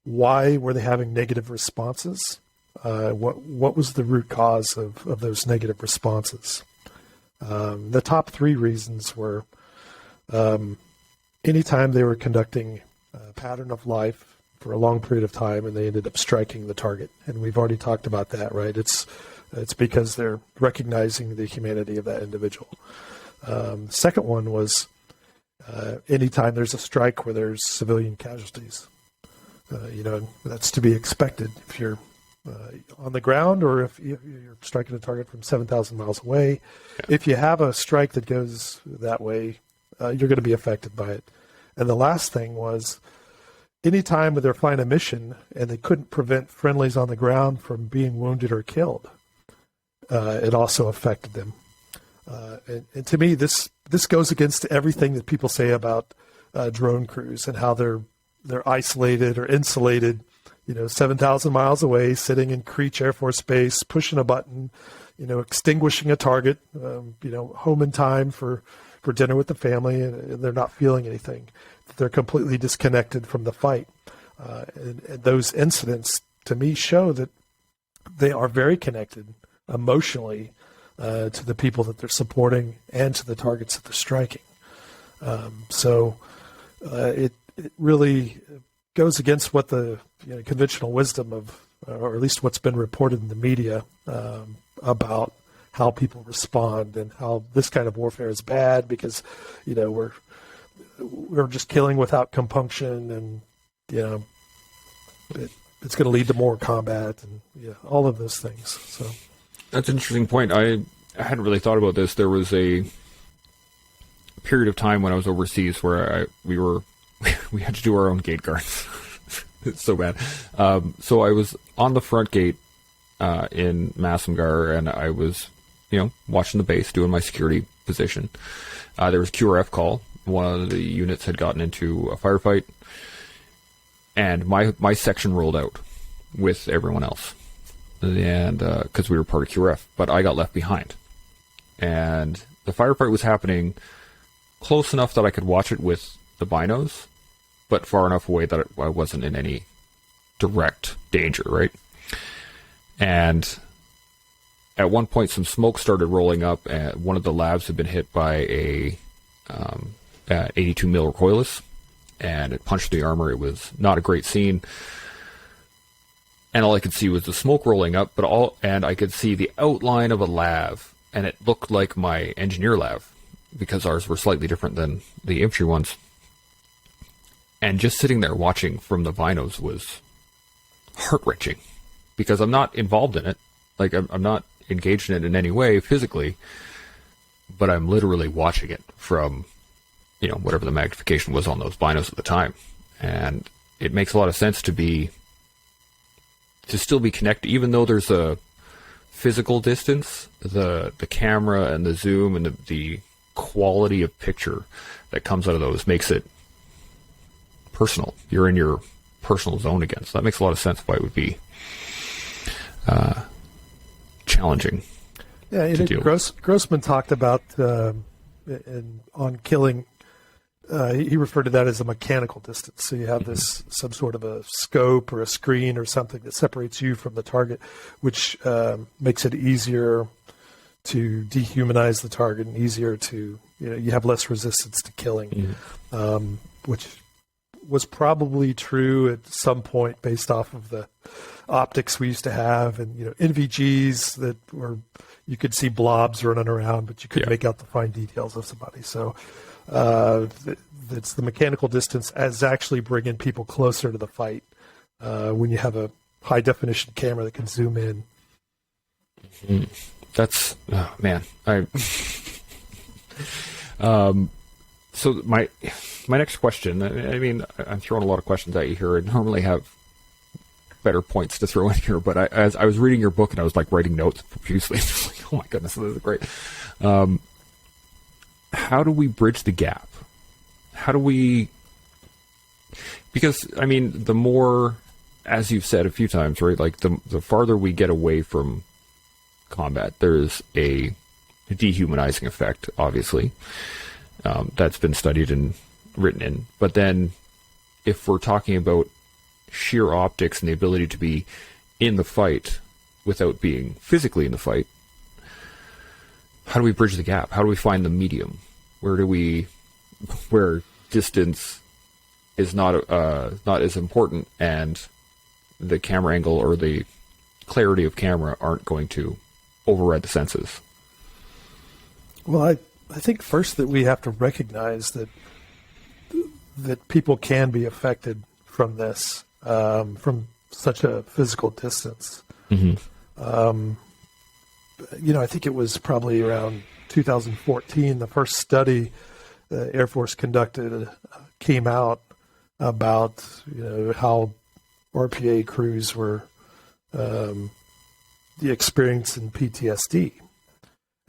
why were they having negative responses? What was the root cause of those negative responses? The top three reasons were anytime they were conducting a pattern of life for a long period of time and they ended up striking the target. And we've already talked about that, right? It's because they're recognizing the humanity of that individual. Second one was anytime there's a strike where there's civilian casualties. That's to be expected if you're on the ground or if you're striking a target from 7,000 miles away. Yeah. If you have a strike that goes that way, you're going to be affected by it. And the last thing was, anytime they're flying a mission and they couldn't prevent friendlies on the ground from being wounded or killed, it also affected them. And to me, this goes against everything that people say about drone crews and how they're isolated or insulated, 7,000 miles away, sitting in Creech Air Force Base, pushing a button, extinguishing a target, home in time for dinner with the family, and they're not feeling anything. They're completely disconnected from the fight. And those incidents, to me, show that they are very connected emotionally to the people that they're supporting and to the targets that they're striking. So it really goes against what the conventional wisdom of, or at least what's been reported in the media about how people respond and how this kind of warfare is bad because, we're just killing without compunction, and it's going to lead to more combat and all of those things. So that's an interesting point. I hadn't really thought about this. There was a period of time when I was overseas where we had to do our own gate guards. It's so bad. So I was on the front gate in Massamgar, and I was watching the base, doing my security position. There was QRF call. One of the units had gotten into a firefight, and my section rolled out with everyone else, and because we were part of QRF, but I got left behind, and the firefight was happening close enough that I could watch it with the binos, but far enough away that I wasn't in any direct danger, right? And at one point, some smoke started rolling up, and one of the labs had been hit by a 82 mil recoilless, and it punched the armor. It was not a great scene, and all I could see was the smoke rolling up, and I could see the outline of a lav, and it looked like my engineer lav, because ours were slightly different than the infantry ones. And just sitting there watching from the binos was heart-wrenching, because I'm not involved in it. Like, I'm not engaged in it in any way physically, but I'm literally watching it from, whatever the magnification was on those binos at the time. And it makes a lot of sense to still be connected, even though there's a physical distance. The camera and the zoom and the quality of picture that comes out of those makes it personal. You're in your personal zone again. So that makes a lot of sense why it would be challenging. Yeah, Grossman talked about on killing. He referred to that as a mechanical distance. So you have this some sort of a scope or a screen or something that separates you from the target, which makes it easier to dehumanize the target and easier to you have less resistance to killing, which was probably true at some point based off of the optics we used to have, and NVGs that were, you could see blobs running around, but you couldn't make out the fine details of somebody. So it's the mechanical distance as actually bringing people closer to the fight when you have a high definition camera that can zoom in. That's man. So my next question. I mean, I'm throwing a lot of questions at you here. I normally have better points to throw in here, but as I was reading your book and I was like writing notes profusely, I was like, oh my goodness, this is great. How do we bridge the gap? How do we? Because I mean, the more, as you've said a few times, right? Like the farther we get away from combat, there's a dehumanizing effect, obviously, that's been studied and written in. But then if we're talking about sheer optics and the ability to be in the fight without being physically in the fight, how do we bridge the gap? How do we find the medium? Where distance is not as important, and the camera angle or the clarity of camera aren't going to override the senses? Well, I think first that we have to recognize that people can be affected from this, from such a physical distance. Mm-hmm. I think it was probably around 2014, the first study the Air Force conducted came out about how RPA crews were experiencing PTSD.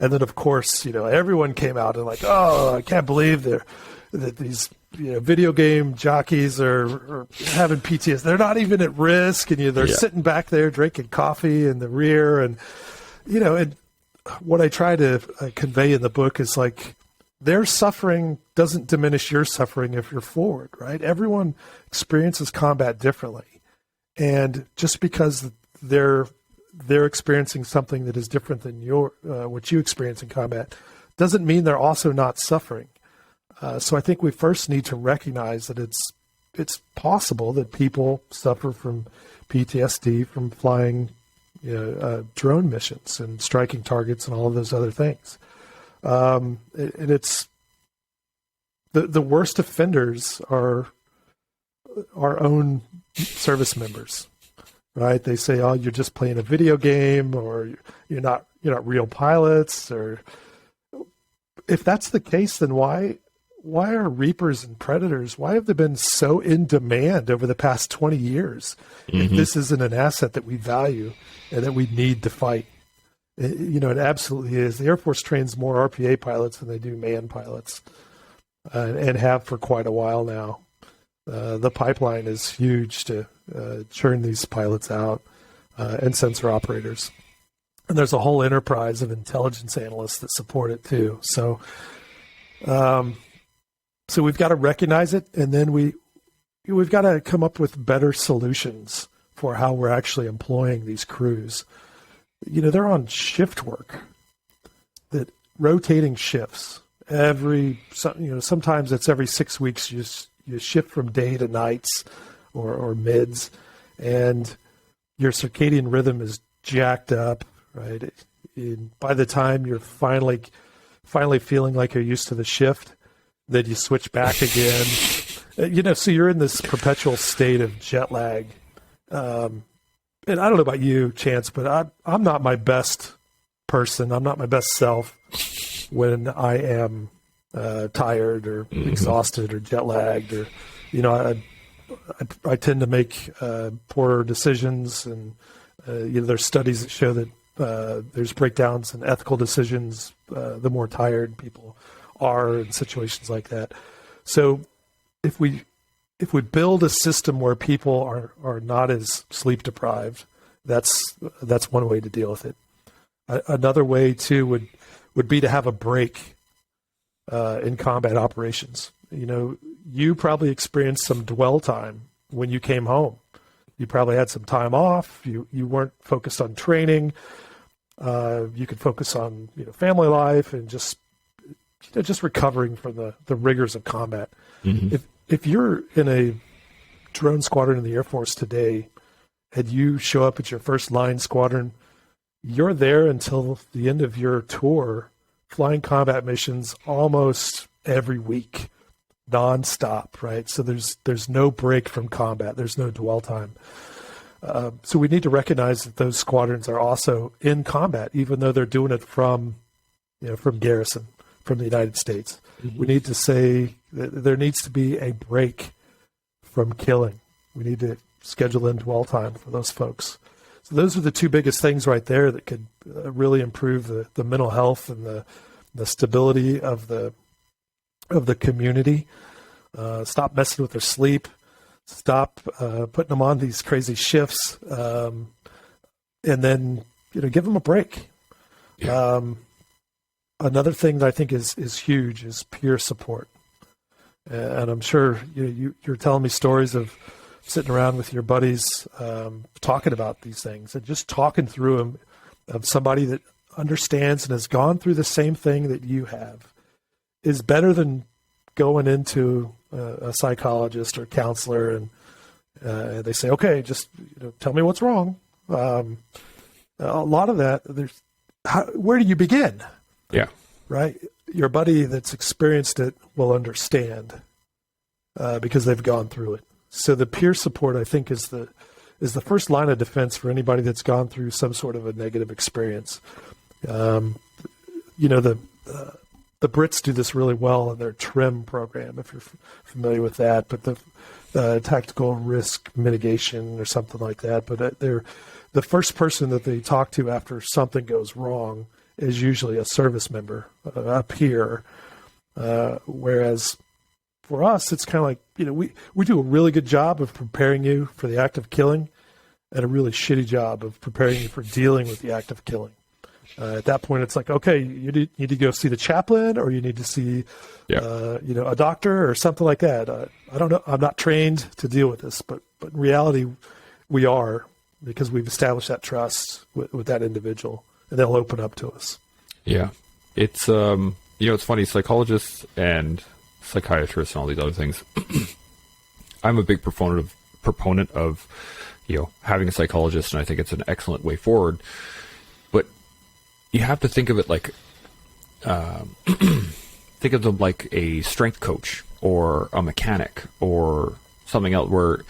And then, of course, everyone came out and like, oh, I can't believe that these video game jockeys are having PTSD. They're not even at risk, and they're sitting back there drinking coffee in the rear. And, and what I try to convey in the book is like, their suffering doesn't diminish your suffering if you're forward, right? Everyone experiences combat differently. And just because they're experiencing something that is different than what you experience in combat doesn't mean they're also not suffering. So I think we first need to recognize that it's possible that people suffer from PTSD from flying drone missions and striking targets and all of those other things. And it's the worst offenders are our own service members. Right? They say, "Oh, you're just playing a video game, or you're not real pilots." Or if that's the case, then why are Reapers and Predators? Why have they been so in demand over the past 20 years? Mm-hmm. If this isn't an asset that we value and that we need to fight, it absolutely is. The Air Force trains more RPA pilots than they do man pilots, and have for quite a while now. The pipeline is huge to churn these pilots out and sensor operators. And there's a whole enterprise of intelligence analysts that support it too. So we've got to recognize it, and then we've got to come up with better solutions for how we're actually employing these crews. They're on shift work, that rotating shifts. Sometimes it's every 6 weeks you shift from day to nights or mids, and your circadian rhythm is jacked up, right? By the time you're finally feeling like you're used to the shift, then you switch back again. So you're in this perpetual state of jet lag. And I don't know about you, Chance, but I'm not my best person. I'm not my best self when I am tired or exhausted or jet lagged, or I tend to make poorer decisions, and there's studies that show that there's breakdowns in ethical decisions the more tired people are in situations like that. So if we build a system where people are not as sleep deprived, that's one way to deal with it. Another way too would be to have a break in combat operations. You probably experienced some dwell time when you came home. You probably had some time off. You weren't focused on training. You could focus on family life and just recovering from the rigors of combat. Mm-hmm. If you're in drone squadron in the Air Force today, and you show up at your first line squadron, you're there until the end of your tour, flying combat missions almost every week, nonstop, right? So there's no break from combat. There's no dwell time. So we need to recognize that those squadrons are also in combat, even though they're doing it from garrison, from the United States. Mm-hmm. We need to say that there needs to be a break from killing. We need to schedule in dwell time for those folks. So those are the two biggest things right there that could really improve the mental health and the stability of the community. Stop messing with their sleep. Stop putting them on these crazy shifts, and then give them a break. Yeah. Another thing that I think is huge is peer support, and I'm sure you're telling me stories of sitting around with your buddies, talking about these things and just talking through them, of somebody that understands and has gone through the same thing that you have, is better than going into a psychologist or counselor and they say, okay, just tell me what's wrong. A lot of that, where do you begin? Yeah. Right? Your buddy that's experienced it will understand because they've gone through it. So the peer support, I think, is the first line of defense for anybody that's gone through some sort of a negative experience. The Brits do this really well in their TRIM program, if you're familiar with that, but the tactical risk mitigation or something like that. But they're the first person that they talk to after something goes wrong is usually a service member, a peer. Whereas for us, it's kind of like, we do a really good job of preparing you for the act of killing and a really shitty job of preparing you for dealing with the act of killing. At that point, it's like, okay, you need to go see the chaplain, or you need to see, a doctor or something like that. I don't know. I'm not trained to deal with this, but in reality, we are, because we've established that trust with that individual, and they'll open up to us. Yeah, it's it's funny. Psychologists and psychiatrists and all these other things. I'm a big proponent of having a psychologist, and I think it's an excellent way forward. But you have to think of it like, think of them like a strength coach or a mechanic or something else, where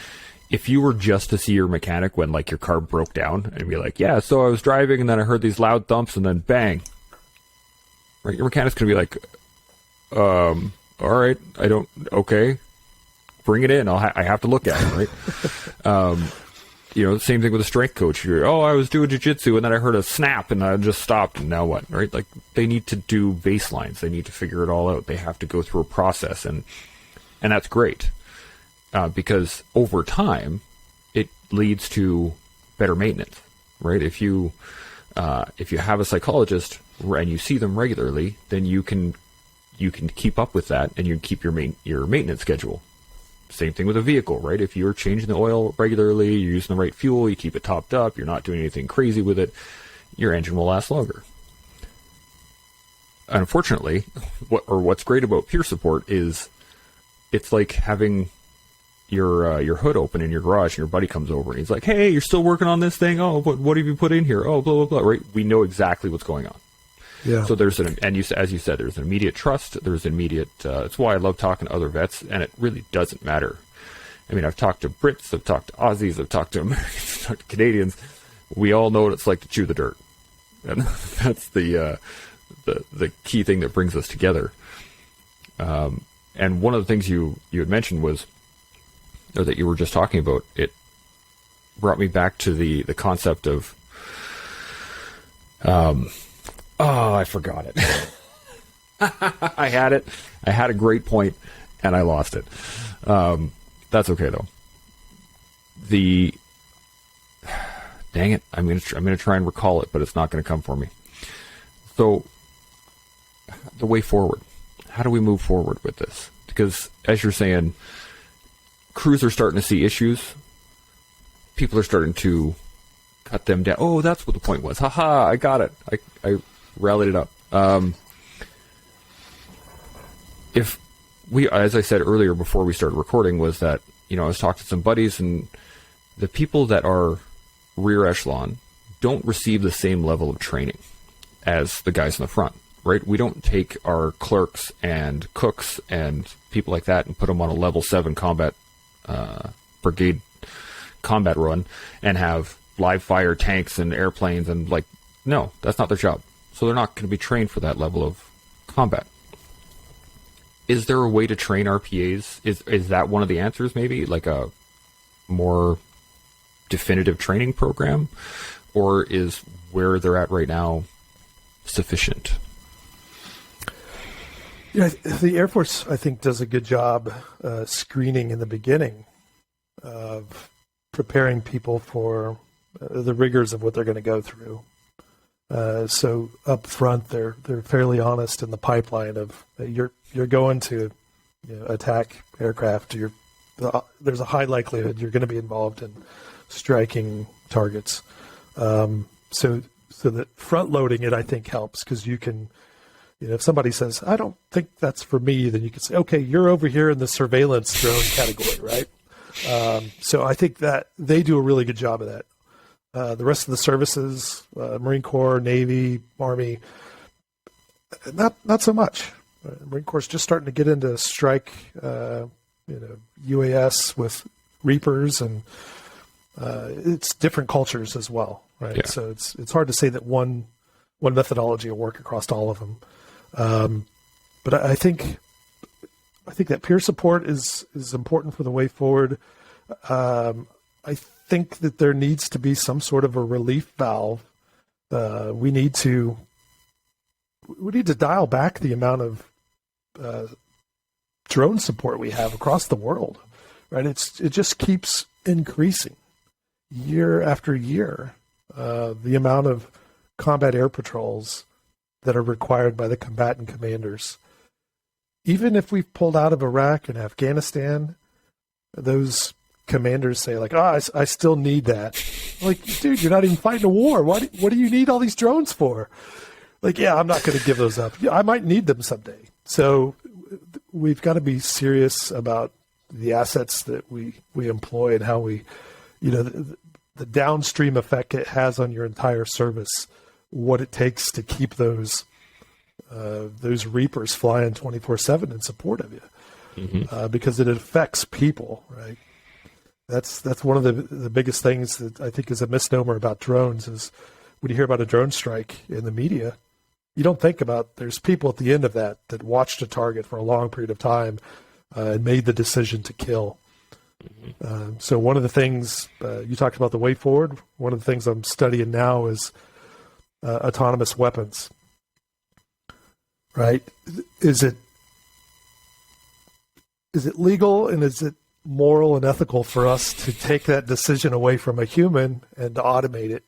if you were just to see your mechanic when your car broke down and be like, yeah, so I was driving and then I heard these loud thumps and then bang, right? Your mechanic's going to be like, all right, okay, bring it in. I have to look at it, right? Same thing with a strength coach. I was doing jiu-jitsu and then I heard a snap and I just stopped, and now what, right? They need to do baselines. They need to figure it all out. They have to go through a process, and that's great because over time it leads to better maintenance, right? If you have a psychologist and you see them regularly, then you can keep up with that, and you keep your maintenance schedule. Same thing with a vehicle, right? If you're changing the oil regularly, you're using the right fuel, you keep it topped up, you're not doing anything crazy with it, your engine will last longer. Unfortunately, what's great about peer support is it's like having your hood open in your garage and your buddy comes over and he's like, hey, you're still working on this thing? Oh, what have you put in here? Oh, blah, blah, blah, right? We know exactly what's going on. Yeah. So as you said, there's an immediate trust. There's immediate. It's why I love talking to other vets, and it really doesn't matter. I mean, I've talked to Brits, I've talked to Aussies, I've talked to Americans, I've talked to Canadians. We all know what it's like to chew the dirt, and that's the key thing that brings us together. And one of the things you had mentioned was, or that you were just talking about, it brought me back to the concept of. Oh, I forgot it. I had it. I had a great point, and I lost it. That's okay though. Dang it! I'm gonna try and recall it, but it's not gonna come for me. So, the way forward. How do we move forward with this? Because as you're saying, crews are starting to see issues. People are starting to cut them down. Oh, that's what the point was. Haha! I got it. I rallied it up. If we, as I said earlier before we started recording, was that I was talking to some buddies, and the people that are rear echelon don't receive the same level of training as the guys in the front, right? We don't take our clerks and cooks and people like that and put them on a level 7 combat brigade combat run and have live fire tanks and airplanes and no, that's not their job. So they're not going to be trained for that level of combat. Is there a way to train RPAs? Is that one of the answers, maybe? Like a more definitive training program? Or is where they're at right now sufficient? The Air Force, I think, does a good job screening in the beginning of preparing people for the rigors of what they're going to go through. So up front, they're fairly honest in the pipeline of you're going to attack aircraft. There's a high likelihood you're going to be involved in striking targets. So that front loading it, I think, helps, because you can, if somebody says, I don't think that's for me, then you can say, okay, you're over here in the surveillance drone category, right? So I think that they do a really good job of that. The rest of the services, Marine Corps, Navy, Army, not so much. Marine Corps is just starting to get into strike, UAS with Reapers, and it's different cultures as well, right? Yeah. So it's hard to say that one methodology will work across all of them. But I think that peer support is important for the way forward. I think that there needs to be some sort of a relief valve. We need to dial back the amount of drone support we have across the world, right? It just keeps increasing year after year. The amount of combat air patrols that are required by the combatant commanders. Even if we've pulled out of Iraq and Afghanistan, those commanders say I still need that. Like, dude, you're not even fighting a war. What do you need all these drones for? I'm not going to give those up. I might need them someday. So we've got to be serious about the assets that we employ and how we, the downstream effect it has on your entire service, what it takes to keep those Reapers flying 24/7 in support of you, because it affects people, right? That's one of the biggest things that I think is a misnomer about drones is when you hear about a drone strike in the media, you don't think about there's people at the end of that watched a target for a long period of time and made the decision to kill. So one of the things you talked about the way forward, one of the things I'm studying now is autonomous weapons, right? Is it legal and is it moral and ethical for us to take that decision away from a human and to automate it?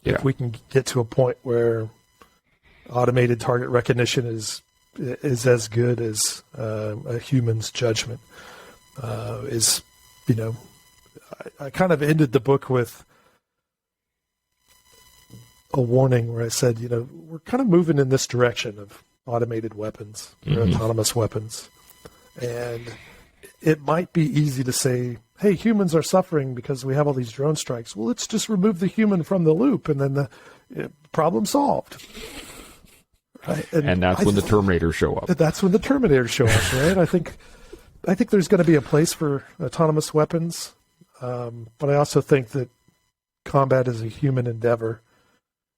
Yeah. If we can get to a point where automated target recognition is as good as a human's judgment, I kind of ended the book with a warning where I said, we're kind of moving in this direction of automated weapons or autonomous weapons. And it might be easy to say, hey, humans are suffering because we have all these drone strikes. Well, let's just remove the human from the loop and then the problem solved. Right? And that's when the Terminators show up. That's when the Terminators show up, right? I think there's going to be a place for autonomous weapons, but I also think that combat is a human endeavor,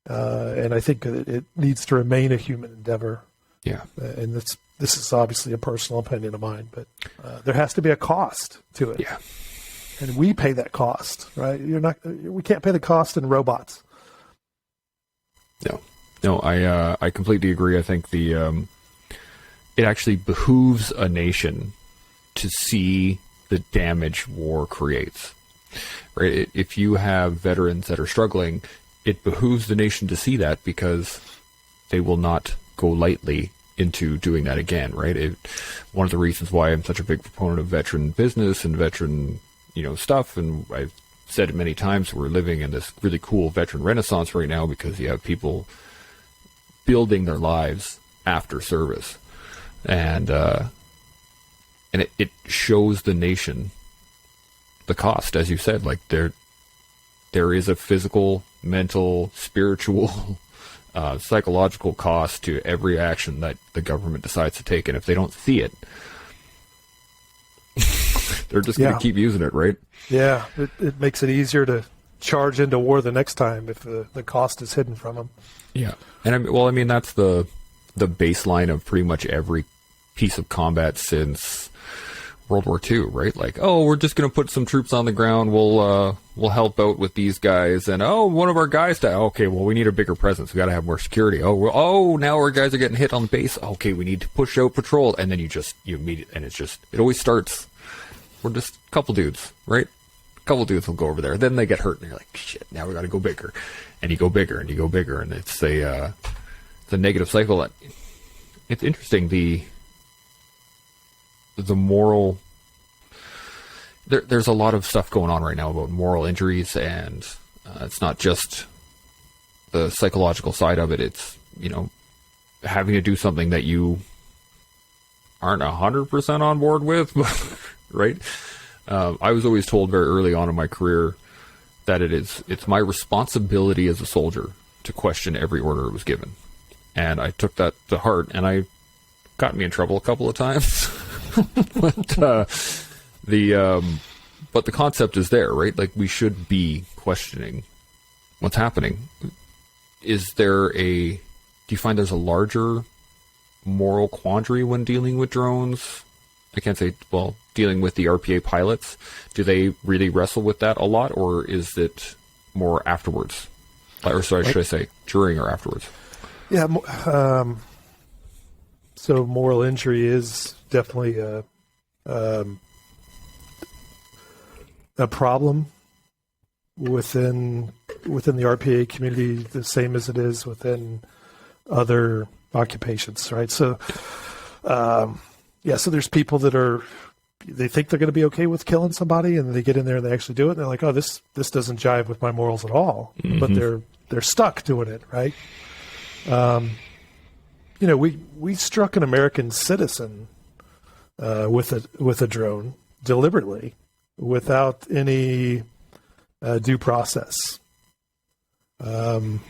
and I think it needs to remain a human endeavor. Yeah, and this is obviously a personal opinion of mine, but there has to be a cost to it. Yeah, and we pay that cost, right? We can't pay the cost in robots. No, I completely agree. I think it actually behooves a nation to see the damage war creates. Right? If you have veterans that are struggling, it behooves the nation to see that because they will not go lightly into doing that again, right? One of the reasons why I'm such a big proponent of veteran business and veteran, stuff, and I've said it many times, we're living in this really cool veteran renaissance right now because you have people building their lives after service, and it shows the nation the cost, as you said. Like there is a physical, mental, spiritual, psychological cost to every action that the government decides to take, and if they don't see it, they're just going to keep using it, right? Yeah, it makes it easier to charge into war the next time if the cost is hidden from them. Yeah, and I mean that's the baseline of pretty much every piece of combat since World War II, right? Like, oh, we're just going to put some troops on the ground. We'll help out with these guys, and one of our guys died. Okay, well, we need a bigger presence. We got to have more security. Now our guys are getting hit on base. Okay, we need to push out patrol, and then you immediately, and it always starts. We're just a couple dudes, right? A couple dudes will go over there. Then they get hurt, and you're like, shit, now we got to go bigger. And you go bigger, and you go bigger, and it's a negative cycle. It's interesting, the moral... There's a lot of stuff going on right now about moral injuries, and it's not just the psychological side of it. It's, having to do something that you aren't 100% on board with, right? I was always told very early on in my career that it's my responsibility as a soldier to question every order it was given. And I took that to heart, and I got me in trouble a couple of times. But the concept is there, right? Like, we should be questioning what's happening. Do you find there's a larger moral quandary when dealing with drones? I can't say, dealing with the RPA pilots. Do they really wrestle with that a lot, or is it more afterwards? Or sorry, should I say during or afterwards? Yeah. So moral injury is definitely a problem within the RPA community, the same as it is within other occupations, right? So, so there's people that they think they're going to be okay with killing somebody, and they get in there and they actually do it, and they're like, oh, this doesn't jive with my morals at all. Mm-hmm. But they're stuck doing it, right? We struck an American citizen with a drone deliberately, without any due process. Anwar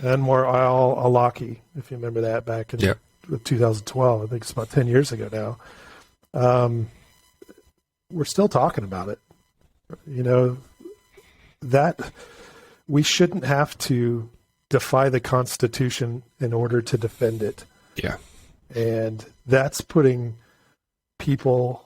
al-Awlaki, if you remember that, back in 2012, I think it's about 10 years ago now. We're still talking about it. That we shouldn't have to defy the Constitution in order to defend it. Yeah. And that's putting people...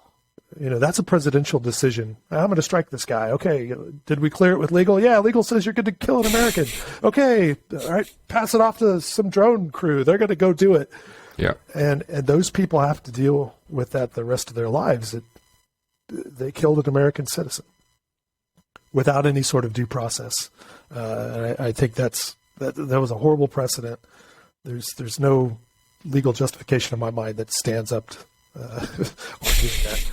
that's a presidential decision. I'm going to strike this guy. Okay, did we clear it with legal? Yeah, legal says you're going to kill an American. Okay, all right, pass it off to some drone crew. They're going to go do it. Yeah. And those people have to deal with that the rest of their lives. They killed an American citizen without any sort of due process. And I think that was a horrible precedent. There's no legal justification in my mind that stands up to doing that.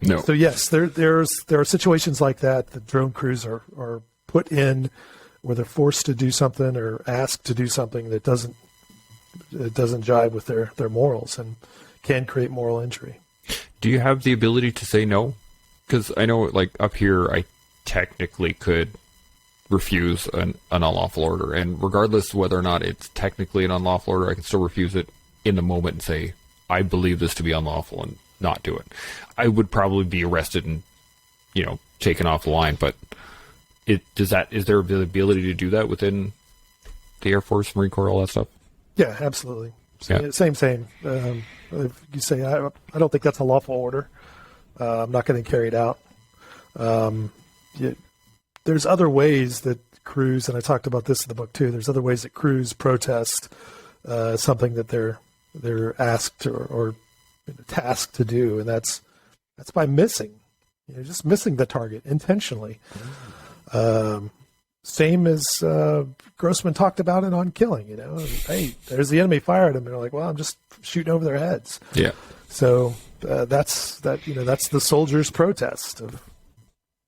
No. So yes, there are situations like that. The drone crews are put in where they're forced to do something or asked to do something that doesn't jive with their morals and can create moral injury. Do you have the ability to say no? Because I know, like, up here, I technically could refuse an unlawful order, and regardless whether or not it's technically an unlawful order, I can still refuse it in the moment and say, I believe this to be unlawful, and not do it. I would probably be arrested and, taken off the line, but is there the ability to do that within the Air Force, Marine Corps, all that stuff? Yeah, absolutely. Same. If you say, I don't think that's a lawful order, I'm not going to carry it out. There's other ways that crews, and I talked about this in the book too, there's other ways that crews protest something that they're asked or tasked to do, and that's by missing, just missing the target intentionally. Same as Grossman talked about it on Killing. Hey, there's the enemy, fire at him, and they're like, well, I'm just shooting over their heads. Yeah. So that's the soldier's protest of,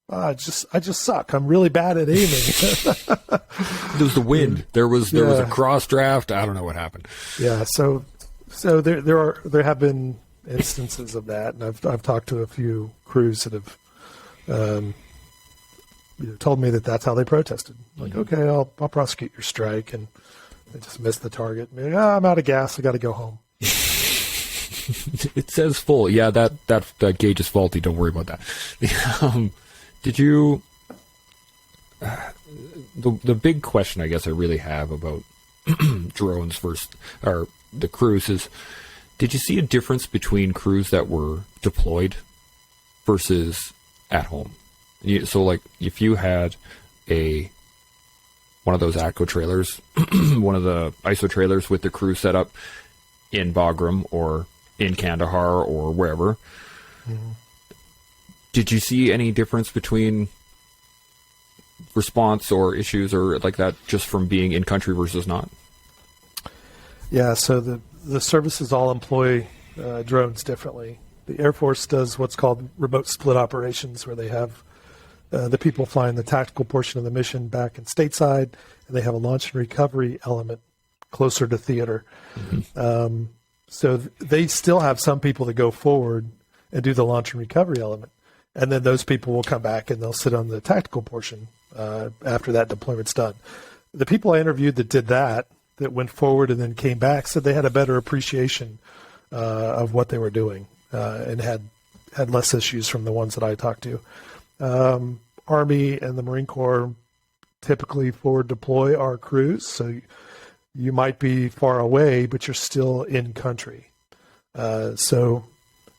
I just suck. I'm really bad at aiming. It was the wind. There was a cross draft. I don't know what happened. Yeah. So there have been instances of that, and I've talked to a few crews that have told me that that's how they protested. Like, okay, I'll prosecute your strike, and they just missed the target. I'm out of gas. I got to go home. It says full. Yeah, that gauge is faulty. Don't worry about that. Did you? The big question I guess I really have about drones or the crews is, did you see a difference between crews that were deployed versus at home? So, like, if you had one of those ATCO trailers, one of the ISO trailers with the crew set up in Bagram or in Kandahar or wherever, did you see any difference between response or issues or like that just from being in country versus not? Yeah, so the services all employ drones differently. The Air Force does what's called remote split operations, where they have the people flying the tactical portion of the mission back in stateside, and they have a launch and recovery element closer to theater. So they still have some people that go forward and do the launch and recovery element, and then those people will come back and they'll sit on the tactical portion after that deployment's done. The people I interviewed that did that went forward and then came back said they had a better appreciation of what they were doing and had less issues from the ones that I talked to. Army and the Marine Corps typically forward deploy our crews, so you might be far away, but you're still in country. So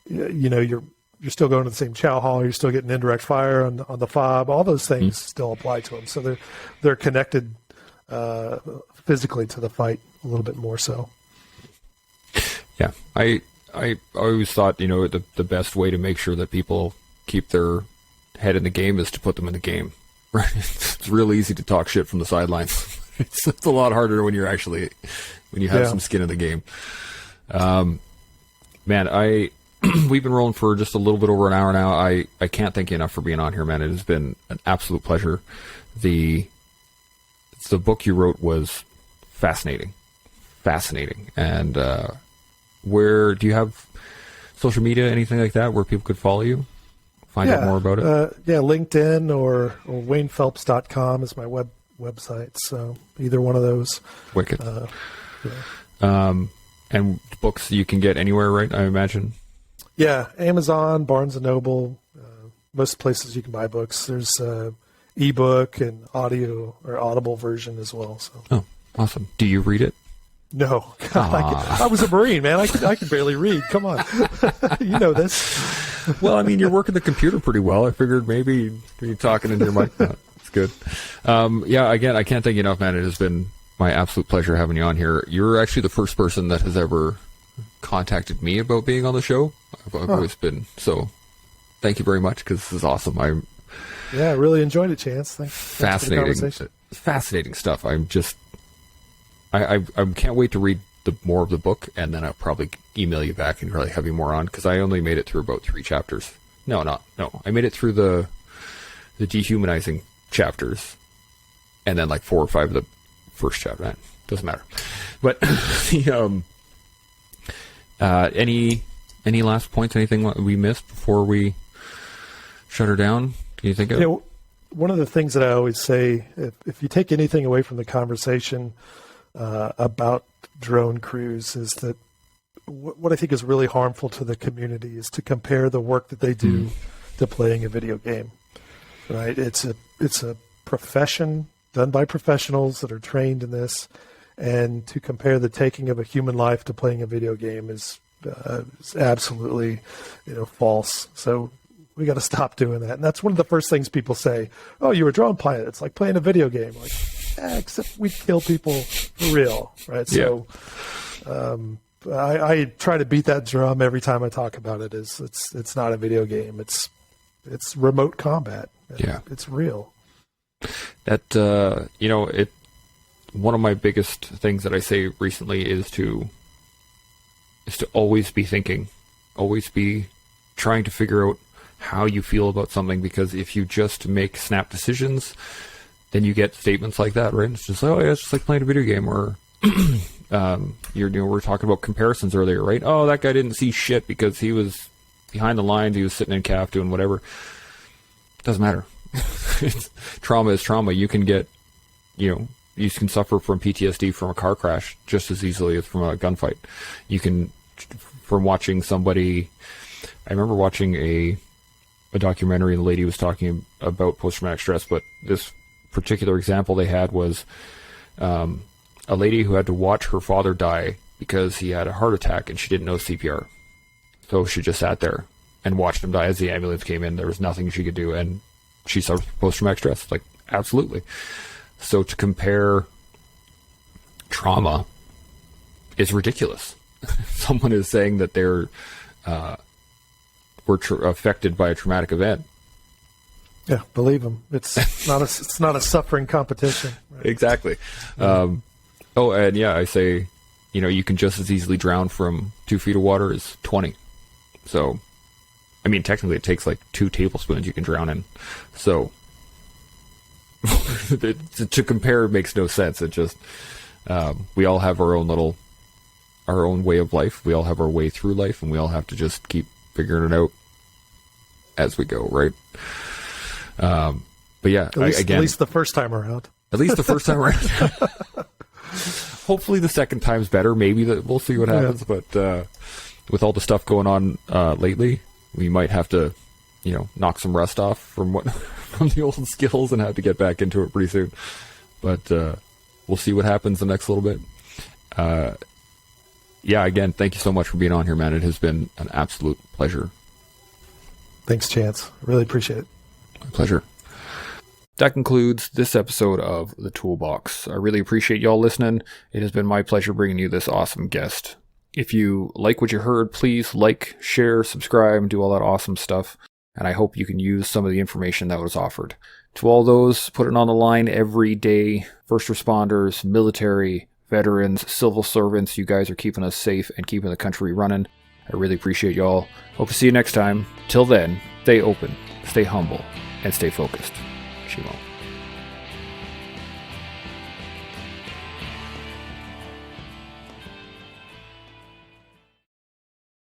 you're still going to the same chow hall. You're still getting indirect fire on the fob. All those things still apply to them. So they're connected physically to the fight a little bit more so. Yeah, I always thought the best way to make sure that people keep their head in the game is to put them in the game. Right? It's real easy to talk shit from the sidelines. It's a lot harder when you have some skin in the game. Man, we've been rolling for just a little bit over an hour now. I can't thank you enough for being on here, man. It has been an absolute pleasure. The book you wrote was fascinating. And where do you have social media, anything like that, where people could follow you, find out more about it? LinkedIn or WaynePhelps.com is my website. So either one of those. Wicked. And books you can get anywhere, right? I imagine. Yeah, Amazon, Barnes & Noble, most places you can buy books. There's ebook and audio or audible version as well. So. Oh, awesome. Do you read it? No. I was a Marine, man. I could barely read. Come on. You know this. Well, I mean, you're working the computer pretty well. I figured maybe you're talking into your mic. No, it's good. Again, I can't thank you enough, man. It has been my absolute pleasure having you on here. You're actually the first person that has ever contacted me about being on the show. I've always been, so thank you very much, because this is awesome. I really enjoyed it, Chance. Thanks. Fascinating stuff. I can't wait to read more of the book, and then I'll probably email you back and really have you more on, because I only made it through about 3 chapters. No. I made it through the dehumanizing chapters, and then like 4 or 5 of the first chapter. Doesn't matter. But any last points? Anything we missed before we shut her down? Can you think of? One of the things that I always say, if you take anything away from the conversation about drone crews, is that what I think is really harmful to the community is to compare the work that they do to playing a video game. Right? It's a profession done by professionals that are trained in this, and to compare the taking of a human life to playing a video game is absolutely false. So we got to stop doing that. And that's one of the first things people say. Oh, you're a drone pilot. It's like playing a video game. Like, except we kill people for real, right? Yeah. So I try to beat that drum every time I talk about it. It's not a video game. It's remote combat. Yeah, it's real. That one of my biggest things that I say recently is to always be thinking, always be trying to figure out how you feel about something, because if you just make snap decisions, then you get statements like that, right? It's just like, oh yeah, it's just like playing a video game. Or we were talking about comparisons earlier, right? Oh, that guy didn't see shit because he was behind the lines, he was sitting in CAF doing whatever. Doesn't matter. Trauma is trauma. You can get, you can suffer from PTSD from a car crash just as easily as from a gunfight. You can, from watching somebody, I remember watching a documentary and the lady was talking about post-traumatic stress, but this particular example they had was a lady who had to watch her father die because he had a heart attack and she didn't know CPR. So she just sat there and watched him die as the ambulance came in. There was nothing she could do, and she suffered post-traumatic stress. Like, absolutely. So to compare trauma is ridiculous. Someone is saying that they're were affected by a traumatic event. Yeah, believe them. It's not a suffering competition. Right? Exactly. And yeah, I say, you can just as easily drown from 2 feet of water as 20. So, I mean, technically it takes like 2 tablespoons you can drown in. So, to compare makes no sense. It just, we all have our own way of life. We all have our way through life, and we all have to just keep figuring it out as we go, right? But yeah, at least the first time around. At least the first time around. Hopefully the second time's better. Maybe we'll see what happens. Yeah. But with all the stuff going on lately, we might have to, knock some rust off from the old skills and have to get back into it pretty soon. But we'll see what happens the next little bit. Yeah, again, thank you so much for being on here, man. It has been an absolute pleasure. Thanks, Chance. Really appreciate it. My pleasure. That concludes this episode of The Toolbox. I really appreciate y'all listening. It has been my pleasure bringing you this awesome guest. If you like what you heard, please like, share, subscribe, and do all that awesome stuff. And I hope you can use some of the information that was offered. To all those putting on the line every day, first responders, military, veterans, civil servants, you guys are keeping us safe and keeping the country running. I really appreciate y'all. Hope to see you next time. Till then, stay open, stay humble, and stay focused. Shimo.